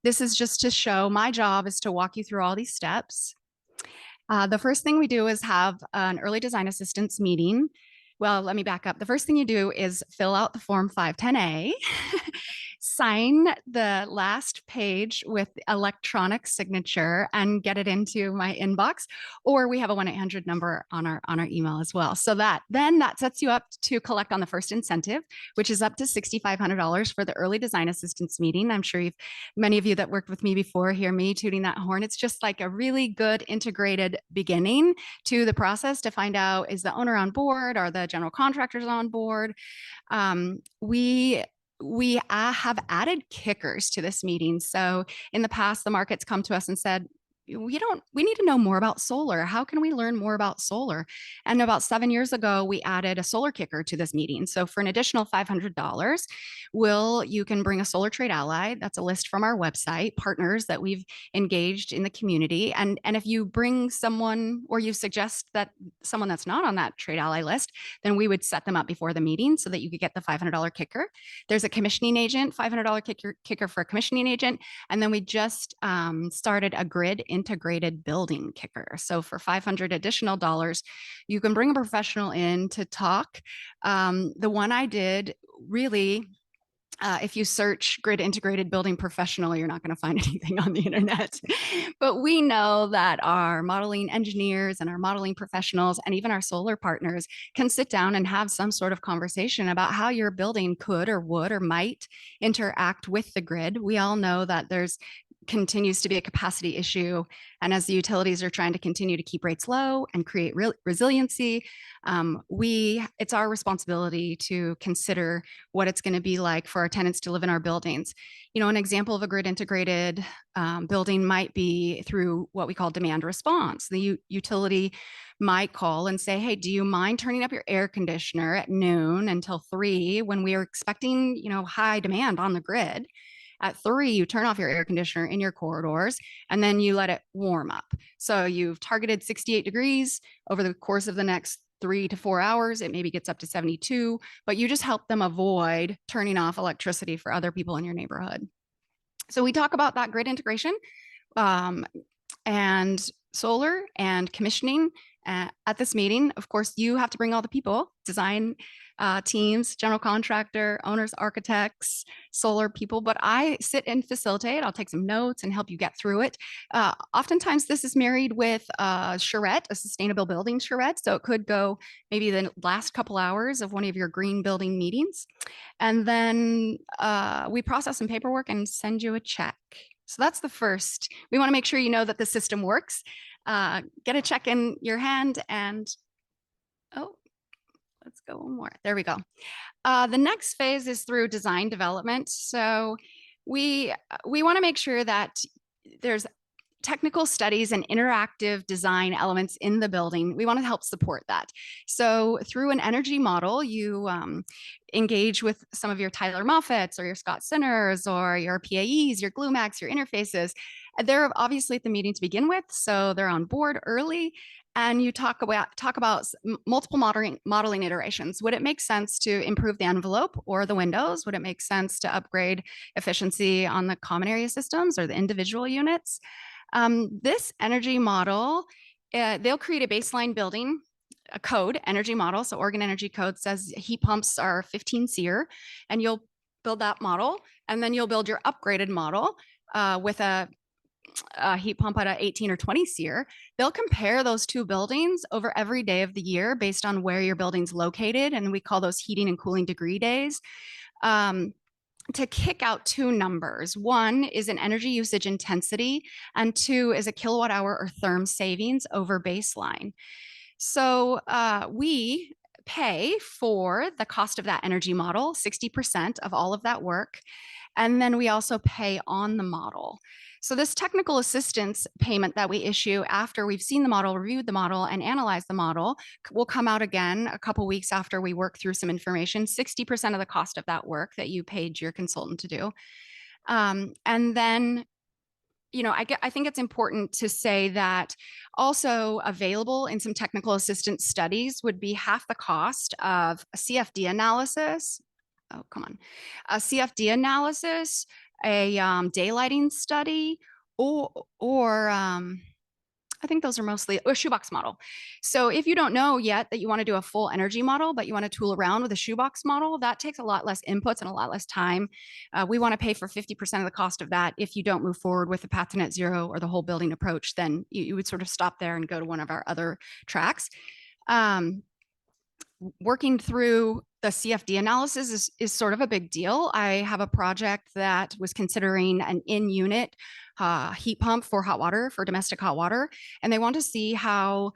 This is just to show, my job is to walk you through all these steps. The first thing we do is have an early design assistance meeting. Well, let me back up. The first thing you do is fill out the form 510A, sign the last page with electronic signature and get it into my inbox, or we have a 1-800 number on our email as well. So that sets you up to collect on the first incentive, which is up to $6,500 for the early design assistance meeting. I'm sure many of you that worked with me before hear me tooting that horn. It's just like a really good integrated beginning to the process to find out, is the owner on board? Are the general contractors on board? We have added kickers to this meeting. So in the past, the market's come to us and said, we need to know more about solar. How can we learn more about solar? And about 7 years ago, we added a solar kicker to this meeting. So for an additional $500, you can bring a solar trade ally. That's a list from our website, partners that we've engaged in the community. And if you bring someone, or you suggest that someone that's not on that trade ally list, then we would set them up before the meeting so that you could get the $500 kicker. There's a commissioning agent, $500 kicker for a commissioning agent. And then we just started a grid integrated building kicker. So for $500 additional dollars, you can bring a professional in to talk. The one I did, really, if you search grid integrated building professional, you're not going to find anything on the internet. But we know that our modeling engineers and our modeling professionals and even our solar partners can sit down and have some sort of conversation about how your building could or would or might interact with the grid. We all know that there's continues to be a capacity issue. And as the utilities are trying to continue to keep rates low and create resiliency, it's our responsibility to consider what it's going to be like for our tenants to live in our buildings. You know, an example of a grid integrated building might be through what we call demand response. The utility might call and say, hey, do you mind turning up your air conditioner at noon until 3 when we are expecting, high demand on the grid? At 3, you turn off your air conditioner in your corridors, and then you let it warm up. So you've targeted 68 degrees over the course of the next 3 to 4 hours. It maybe gets up to 72, but you just help them avoid turning off electricity for other people in your neighborhood. So we talk about that grid integration and solar and commissioning at this meeting. Of course, you have to bring all the people, design teams, general contractor, owners, architects, solar people, but I sit and facilitate. I'll take some notes and help you get through it. Oftentimes this is married with a charrette, a sustainable building charrette. So it could go maybe the last couple hours of one of your green building meetings. And then we process some paperwork and send you a check. So that's the first. We want to make sure you know that the system works. Get a check in your hand and, let's go one more. There we go. The next phase is through design development. So we want to make sure that there's technical studies and interactive design elements in the building. We want to help support that. So through an energy model, you engage with some of your Tyler Moffats or your Scott Sinners or your PAEs, your GlueMax, your interfaces. They're obviously at the meeting to begin with, so they're on board early. And you talk about multiple modeling iterations. Would it make sense to improve the envelope or the windows? Would it make sense to upgrade efficiency on the common area systems or the individual units? This energy model, they'll create a baseline building, a code, energy model. So Oregon Energy Code says heat pumps are 15 SEER, and you'll build that model, and then you'll build your upgraded model with a heat pump at a 18 or 20 SEER. They'll compare those two buildings over every day of the year based on where your building's located, and we call those heating and cooling degree days. To kick out two numbers. One is an energy usage intensity, and 2 is a kilowatt hour or therm savings over baseline. So we pay for the cost of that energy model, 60% of all of that work. And then we also pay on the model. So this technical assistance payment that we issue after we've seen the model, reviewed the model, and analyzed the model will come out again a couple weeks after we work through some information, 60% of the cost of that work that you paid your consultant to do. And then, you know, I think it's important to say that also available in some technical assistance studies would be half the cost of a CFD analysis. Oh, come on. A CFD analysis, a daylighting study, or I think those are mostly a shoebox model. So if you don't know yet that you want to do a full energy model, but you want to tool around with a shoebox model, that takes a lot less inputs and a lot less time. We want to pay for 50% of the cost of that. If you don't move forward with the path to net zero or the whole building approach, then you would sort of stop there and go to one of our other tracks. Working through the CFD analysis is sort of a big deal. I have a project that was considering an in-unit heat pump for hot water, for domestic hot water. And they want to see how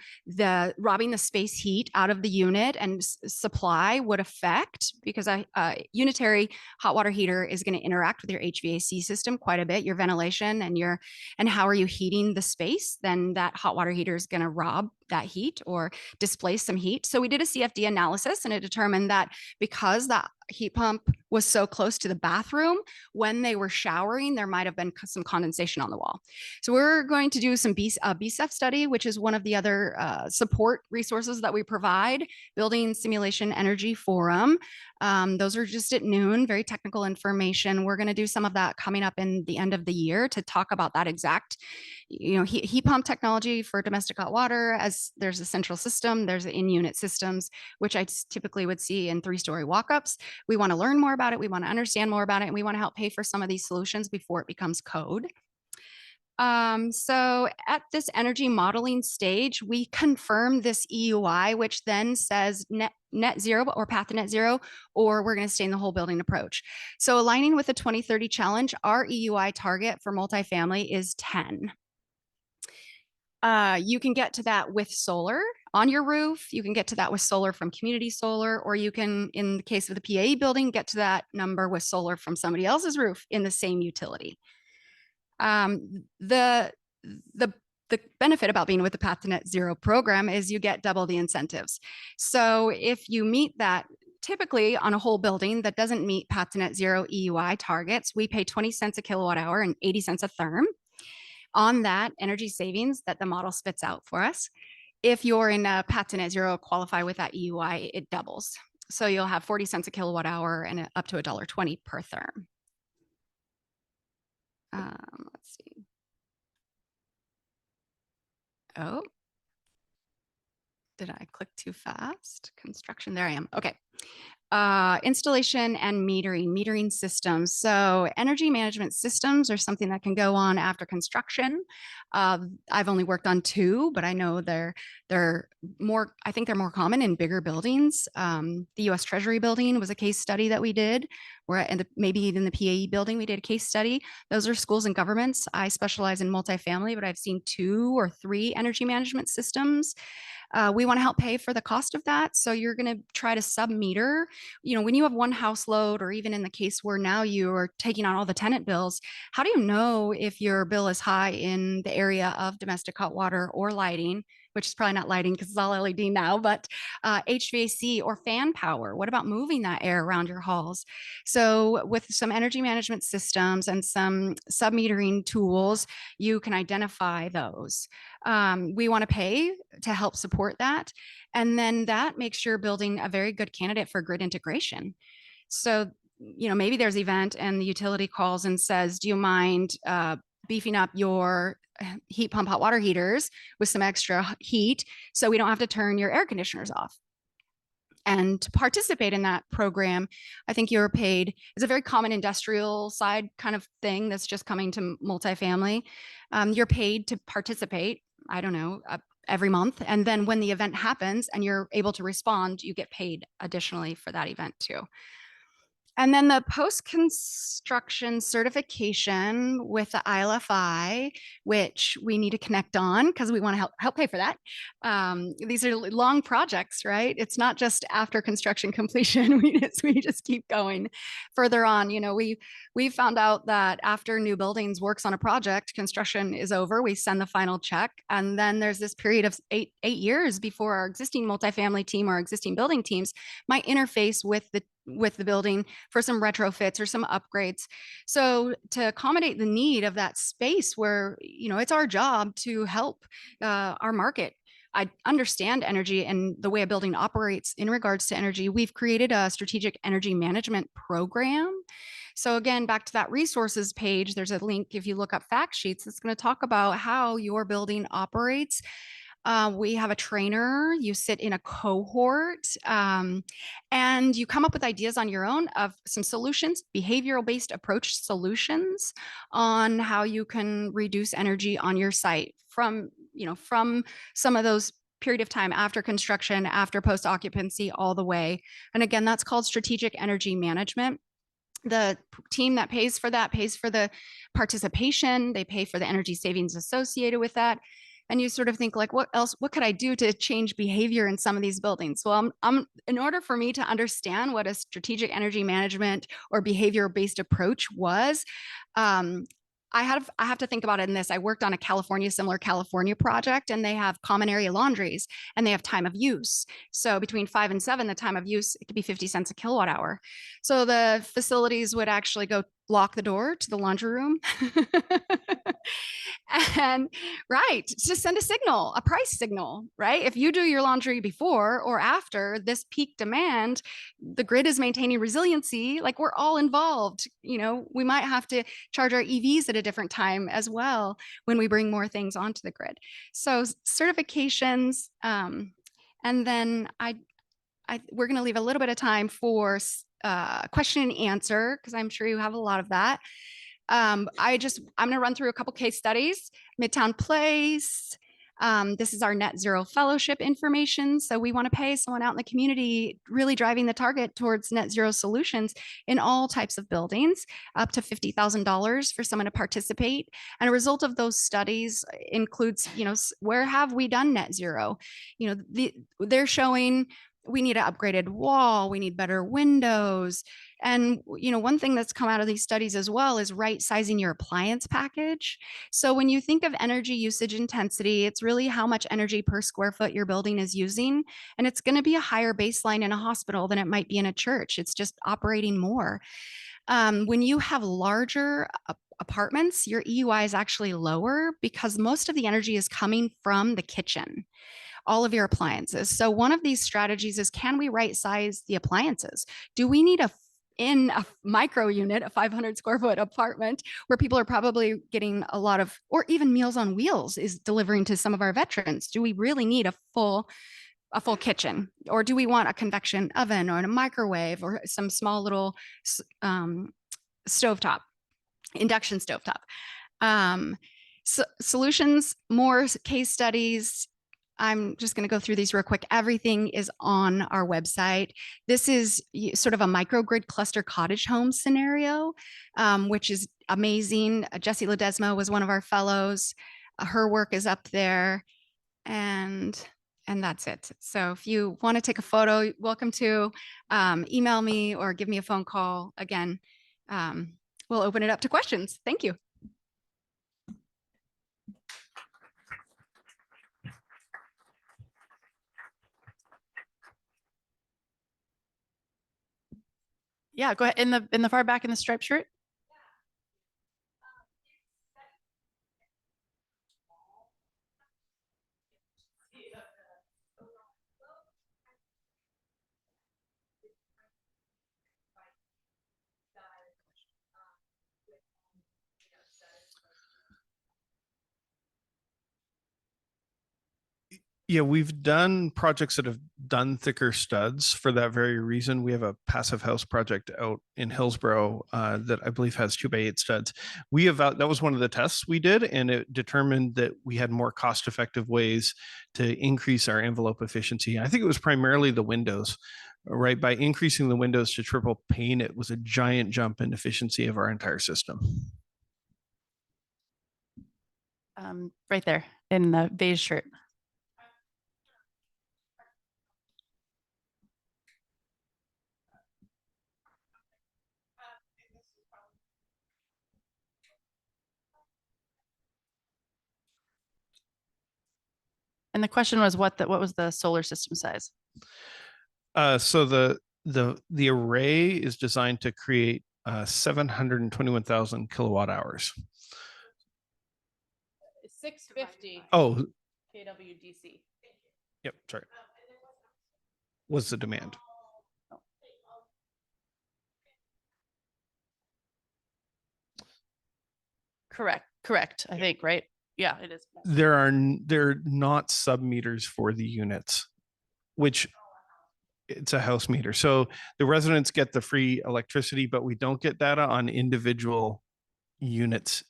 robbing the space heat out of the unit and supply would affect, because a unitary hot water heater is going to interact with your HVAC system quite a bit, your ventilation and how are you heating the space. Then that hot water heater is going to rob that heat or displace some heat. So we did a CFD analysis, and it determined that because that heat pump was so close to the bathroom, when they were showering, there might have been some condensation on the wall. So we're going to do some BSEF study, which is one of the other support resources that we provide, Building Simulation Energy Forum. Those are just at noon, very technical information. We're going to do some of that coming up in the end of the year to talk about that exact, heat pump technology for domestic hot water. As there's a central system, there's in-unit systems, which I typically would see in 3-story walk-ups. We want to learn more about it. We want to understand more about it. And we want to help pay for some of these solutions before it becomes code. So at this energy modeling stage, we confirm this EUI, which then says net zero or path to net zero, or we're going to stay in the whole building approach. So aligning with the 2030 challenge, our EUI target for multifamily is 10. You can get to that with solar on your roof. You can get to that with solar from community solar, or you can, in the case of the PAE building, get to that number with solar from somebody else's roof in the same utility. The benefit about being with the Path to Net Zero program is you get double the incentives. So if you meet that, typically on a whole building that doesn't meet Path to Net Zero EUI targets, we pay 20 cents a kilowatt hour and 80 cents a therm on that energy savings that the model spits out for us. If you're in a Path to Net Zero qualify with that EUI, it doubles. So you'll have 40 cents a kilowatt hour and up to $1.20 per therm. Let's see. Oh, did I click too fast? Construction, there I am. Okay. Installation and metering systems. So energy management systems are something that can go on after construction. I've only worked on 2, but I know they're more, I think they're more common in bigger buildings. The US Treasury building was a case study that we did, and maybe even the PAE building, we did a case study. Those are schools and governments. I specialize in multifamily, but I've seen 2 or 3 energy management systems. We want to help pay for the cost of that. So you're going to try to sub-meter. When you have one house load, or even in the case where now you are taking on all the tenant bills, how do you know if your bill is high in the area of domestic hot water or lighting, which is probably not lighting because it's all LED now, but HVAC or fan power? What about moving that air around your halls? So with some energy management systems and some sub-metering tools, you can identify those. We want to pay to help support that. And then that makes your building a very good candidate for grid integration. So, maybe there's an event and the utility calls and says, do you mind beefing up your heat pump hot water heaters with some extra heat so we don't have to turn your air conditioners off? And to participate in that program, I think you're paid. It's a very common industrial side kind of thing that's just coming to multifamily. You're paid to participate, I don't know, every month. And then when the event happens and you're able to respond, you get paid additionally for that event too. And then the post-construction certification with the ILFI, which we need to connect on because we want to help pay for that. These are long projects, right? It's not just after construction completion. We just keep going further on. You know, we found out that after New Buildings works on a project, construction is over. We send the final check, and then there's this period of eight years before our existing multifamily team or existing building teams might interface with the building for some retrofits or some upgrades. So to accommodate the need of that space where, you know, it's our job to help our market. I understand energy and the way a building operates in regards to energy. We've created a strategic energy management program. So again, back to that resources page, there's a link. If you look up fact sheets, it's going to talk about how your building operates. We have a trainer, you sit in a cohort, and you come up with ideas on your own of some solutions, behavioral-based approach solutions on how you can reduce energy on your site from some of those period of time after construction, after post-occupancy, all the way. And again, that's called strategic energy management. The team that pays for that pays for the participation, they pay for the energy savings associated with that. And you sort of think like, what could I do to change behavior in some of these buildings? Well, in order for me to understand what a strategic energy management or behavior-based approach was, I have to think about it in this. I worked on a similar California project, and they have common area laundries and they have time of use. So between 5 and 7, the time of use, it could be 50 cents a kilowatt hour. So the facilities would actually go lock the door to the laundry room and to send a signal, a price signal, right? If you do your laundry before or after this peak demand, the grid is maintaining resiliency, like we're all involved. You know, we might have to charge our EVs at a different time as well when we bring more things onto the grid. So certifications, and then we're going to leave a little bit of time for question and answer, because I'm sure you have a lot of that. I'm going to run through a couple case studies. Midtown Place. This is our net zero fellowship information. So we want to pay someone out in the community really driving the target towards net zero solutions in all types of buildings, up to $50,000 for someone to participate. And a result of those studies includes, you know, where have we done net zero? You know, they're showing we need an upgraded wall, we need better windows. And, you know, one thing that's come out of these studies as well is right sizing your appliance package. So when you think of energy usage intensity, it's really how much energy per square foot your building is using. And it's going to be a higher baseline in a hospital than it might be in a church. It's just operating more. When you have larger apartments, your EUI is actually lower because most of the energy is coming from the kitchen, all of your appliances. So one of these strategies is, can we right size the appliances? Do we need in a micro unit, a 500 square foot apartment where people are probably getting a lot of, or even Meals on Wheels is delivering to some of our veterans? Do we really need a full kitchen, or do we want a convection oven or a microwave or some small little stovetop, induction stovetop? Solutions, more case studies. I'm just going to go through these real quick. Everything is on our website. This is sort of a microgrid cluster cottage home scenario, which is amazing. Jessie Ledesma was one of our fellows. Her work is up there, and that's it. So if you want to take a photo, welcome to email me or give me a phone call. Again, we'll open it up to questions. Thank you. Yeah, go ahead. In the far back in the striped shirt. Yeah, we've done projects that have done thicker studs for that very reason. We have a passive house project out in Hillsborough that I believe has 2x8 studs. That was one of the tests we did, and it determined that we had more cost-effective ways to increase our envelope efficiency. I think it was primarily the windows right? By increasing the windows to triple pane, it was a giant jump in efficiency of our entire system. Right there in the beige shirt. And the question was what was the solar system size? So the array is designed to create 721,000 kilowatt hours. 650 Oh, kWdc. yep, sorry. Was the demand. Correct. I think, right? Yeah, it is. They're not sub meters for the units, which it's a house meter. So the residents get the free electricity, but we don't get data on individual units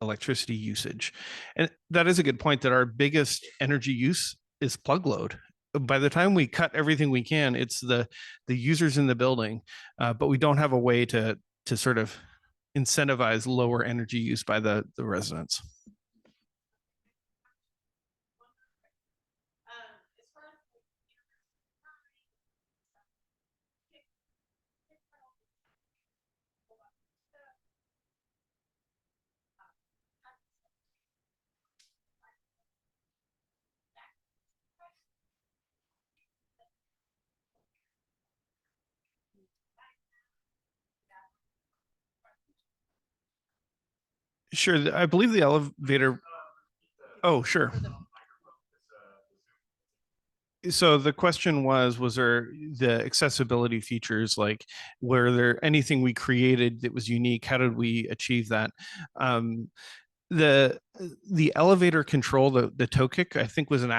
electricity usage. And that is a good point, that our biggest energy use is plug load. By the time we cut everything we can, it's the users in the building, but we don't have a way to sort of incentivize lower energy use by the residents. Sure. I believe the elevator. Oh, sure. So the question was there the accessibility features, like, were there anything we created that was unique? How did we achieve that? The elevator control, the toe kick, I think was an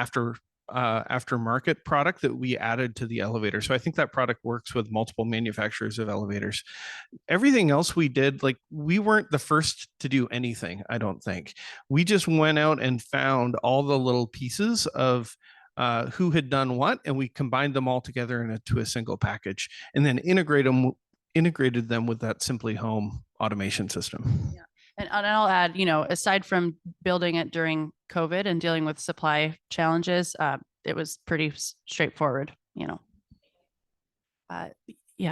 aftermarket product that we added to the elevator. So I think that product works with multiple manufacturers of elevators. Everything else we did, like, we weren't the first to do anything, I don't think. We just went out and found all the little pieces of who had done what, and we combined them all together into a single package, and then integrated them with that Simply Home automation system. Yeah. And I'll add, aside from building it during COVID and dealing with supply challenges, it was pretty straightforward, yeah,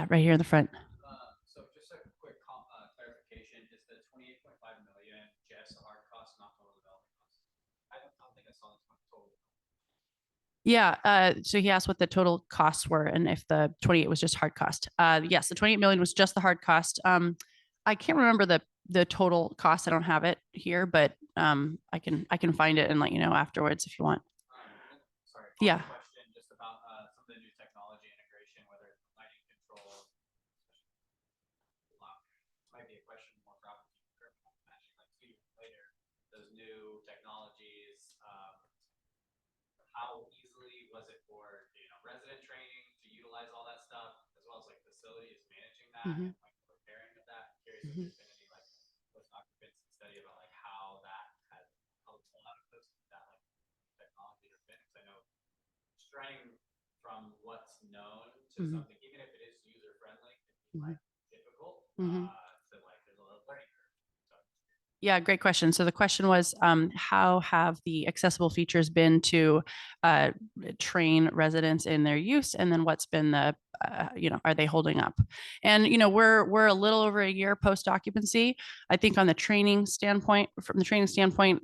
right here in the front. So just a quick clarification, is the 28.5 million just hard cost, not total development cost? I don't think I saw this one total. Yeah, so he asked what the total costs were and if the 28 was just hard cost. Yes, the 28 million was just the hard cost. I can't remember the total cost. I don't have it here, but I can find it and let you know afterwards if you want. Sorry. Yeah. Question just about some of the new technology integration, whether it's lighting control. Might be a question more for matching like 2 years later. Those new technologies. How easily was it for resident training to utilize all that stuff, as well as like facilities managing that and like preparing of that? Curious if there's been any like post-occupancy study about like how that has helped a lot of those that like technology has been. Because I know straying from what's known to something, even if it is user friendly, can be like difficult to like there's a little learning curve. Yeah, great question. So the question was, how have the accessible features been to train residents in their use, and then what's been the, are they holding up? And we're a little over a year post occupancy. I think on the training standpoint,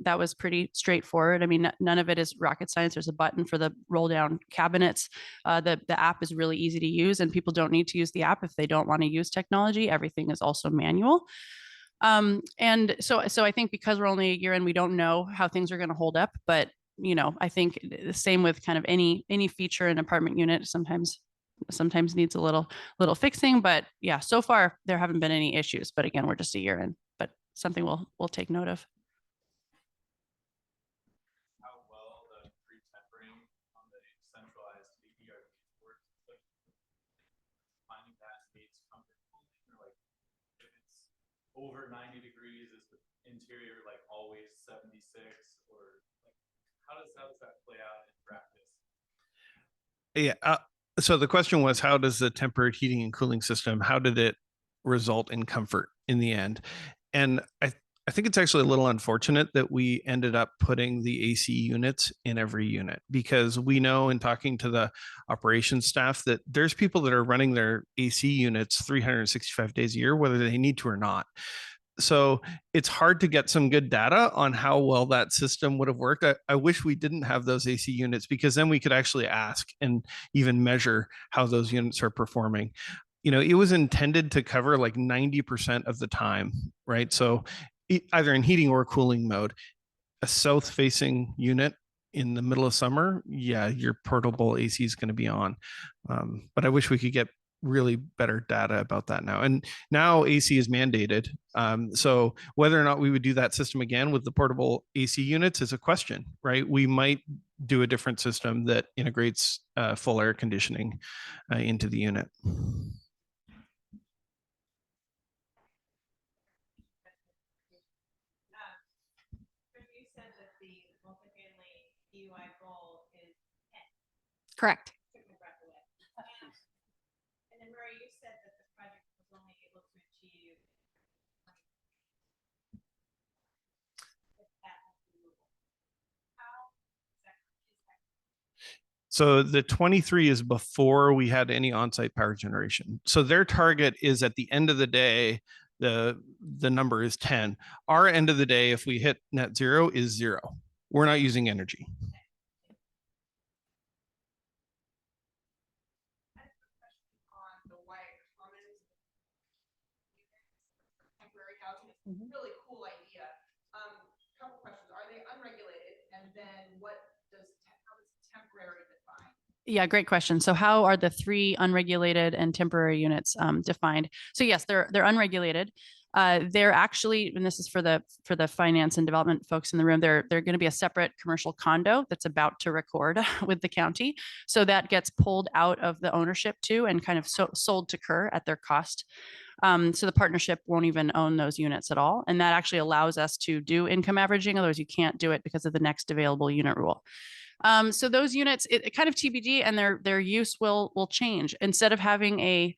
that was pretty straightforward. I mean, none of it is rocket science. There's a button for the roll down cabinets. The app is really easy to use, and people don't need to use the app if they don't want to use technology. Everything is also manual. And so I think because we're only a year in, we don't know how things are going to hold up, but I think the same with kind of any feature in an apartment unit sometimes needs a little fixing, but yeah, so far there haven't been any issues, but again, we're just a year in, but something we'll take note of. How well the pre-tempering on the centralized VPR works, like finding that state's comfortable, or like if it's over 90 degrees, is the interior like always 76, or like how does that play out in practice? Yeah. So the question was, how does the tempered heating and cooling system, how did it result in comfort in the end? And I think it's actually a little unfortunate that we ended up putting the AC units in every unit, because we know in talking to the operations staff that there's people that are running their AC units 365 days a year, whether they need to or not. So it's hard to get some good data on how well that system would have worked. I wish we didn't have those AC units, because then we could actually ask and even measure how those units are performing. It was intended to cover like 90% of the time, right? So either in heating or cooling mode, a south facing unit in the middle of summer, yeah, your portable AC is going to be on. But I wish we could get really better data about that now. And now AC is mandated. So whether or not we would do that system again with the portable AC units is a question, right? We might do a different system that integrates full air conditioning into the unit. Correct. And then Murray, you said that the project was only able to achieve So the 23 is before we had any on-site power generation. So their target is at the end of the day, the number is 10. Our end of the day, if we hit net zero, is 0. We're not using energy. really cool idea. Couple questions. Are they unregulated? And then how does temporary define? Yeah, great question. So how are the 3 unregulated and temporary units defined? So yes, they're unregulated. They're actually, and this is for the finance and development folks in the room, they're going to be a separate commercial condo that's about to record with the county. So that gets pulled out of the ownership too, and kind of sold to Kerr at their cost. So the partnership won't even own those units at all. And that actually allows us to do income averaging. Otherwise you can't do it because of the next available unit rule. So those units, it kind of TBD, and their use will change. Instead of having a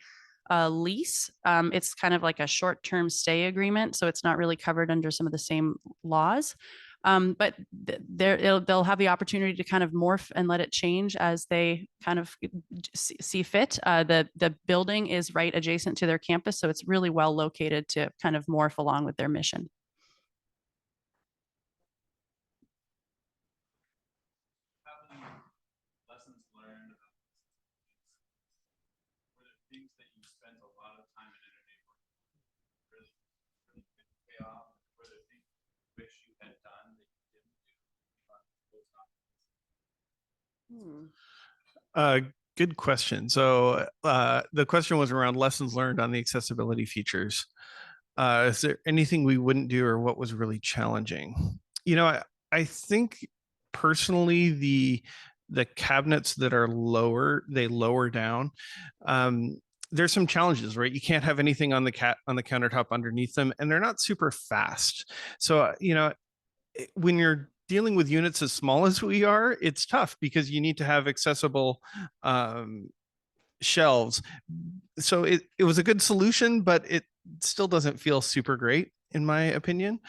lease, it's kind of like a short-term stay agreement. So it's not really covered under some of the same laws. But they'll have the opportunity to kind of morph and let it change as they kind of see fit. The building is right adjacent to their campus, so it's really well located to kind of morph along with their mission. Lessons learned about were there things that you spent a lot of time and energy really didn't pay off? Were there things you wish you had done that you didn't do? Good question. So the question was around lessons learned on the accessibility features. Is there anything we wouldn't do, or what was really challenging? I think personally the cabinets that are they lower down. There's some challenges, right? You can't have anything on the countertop underneath them, and they're not super fast. So when you're dealing with units as small as we are, it's tough because you need to have accessible shelves. So it was a good solution, but it still doesn't feel super great, in my opinion.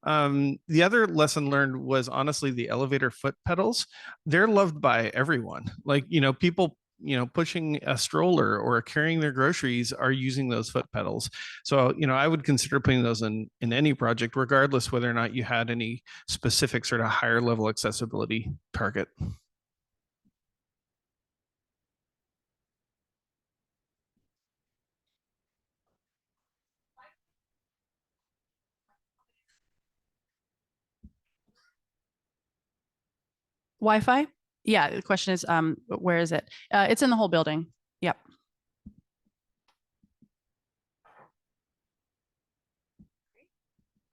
The other lesson learned was honestly the elevator foot pedals. They're loved by everyone. Like, people, pushing a stroller or carrying their groceries are using those foot pedals. So, I would consider putting those in any project, regardless whether or not you had any specific sort of higher level accessibility target. Wi-Fi? Yeah, the question is, where is it? It's in the whole building. Yep.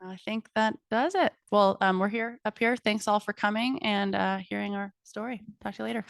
I think that does it. Well, we're up here. Thanks all for coming and hearing our story. Talk to you later.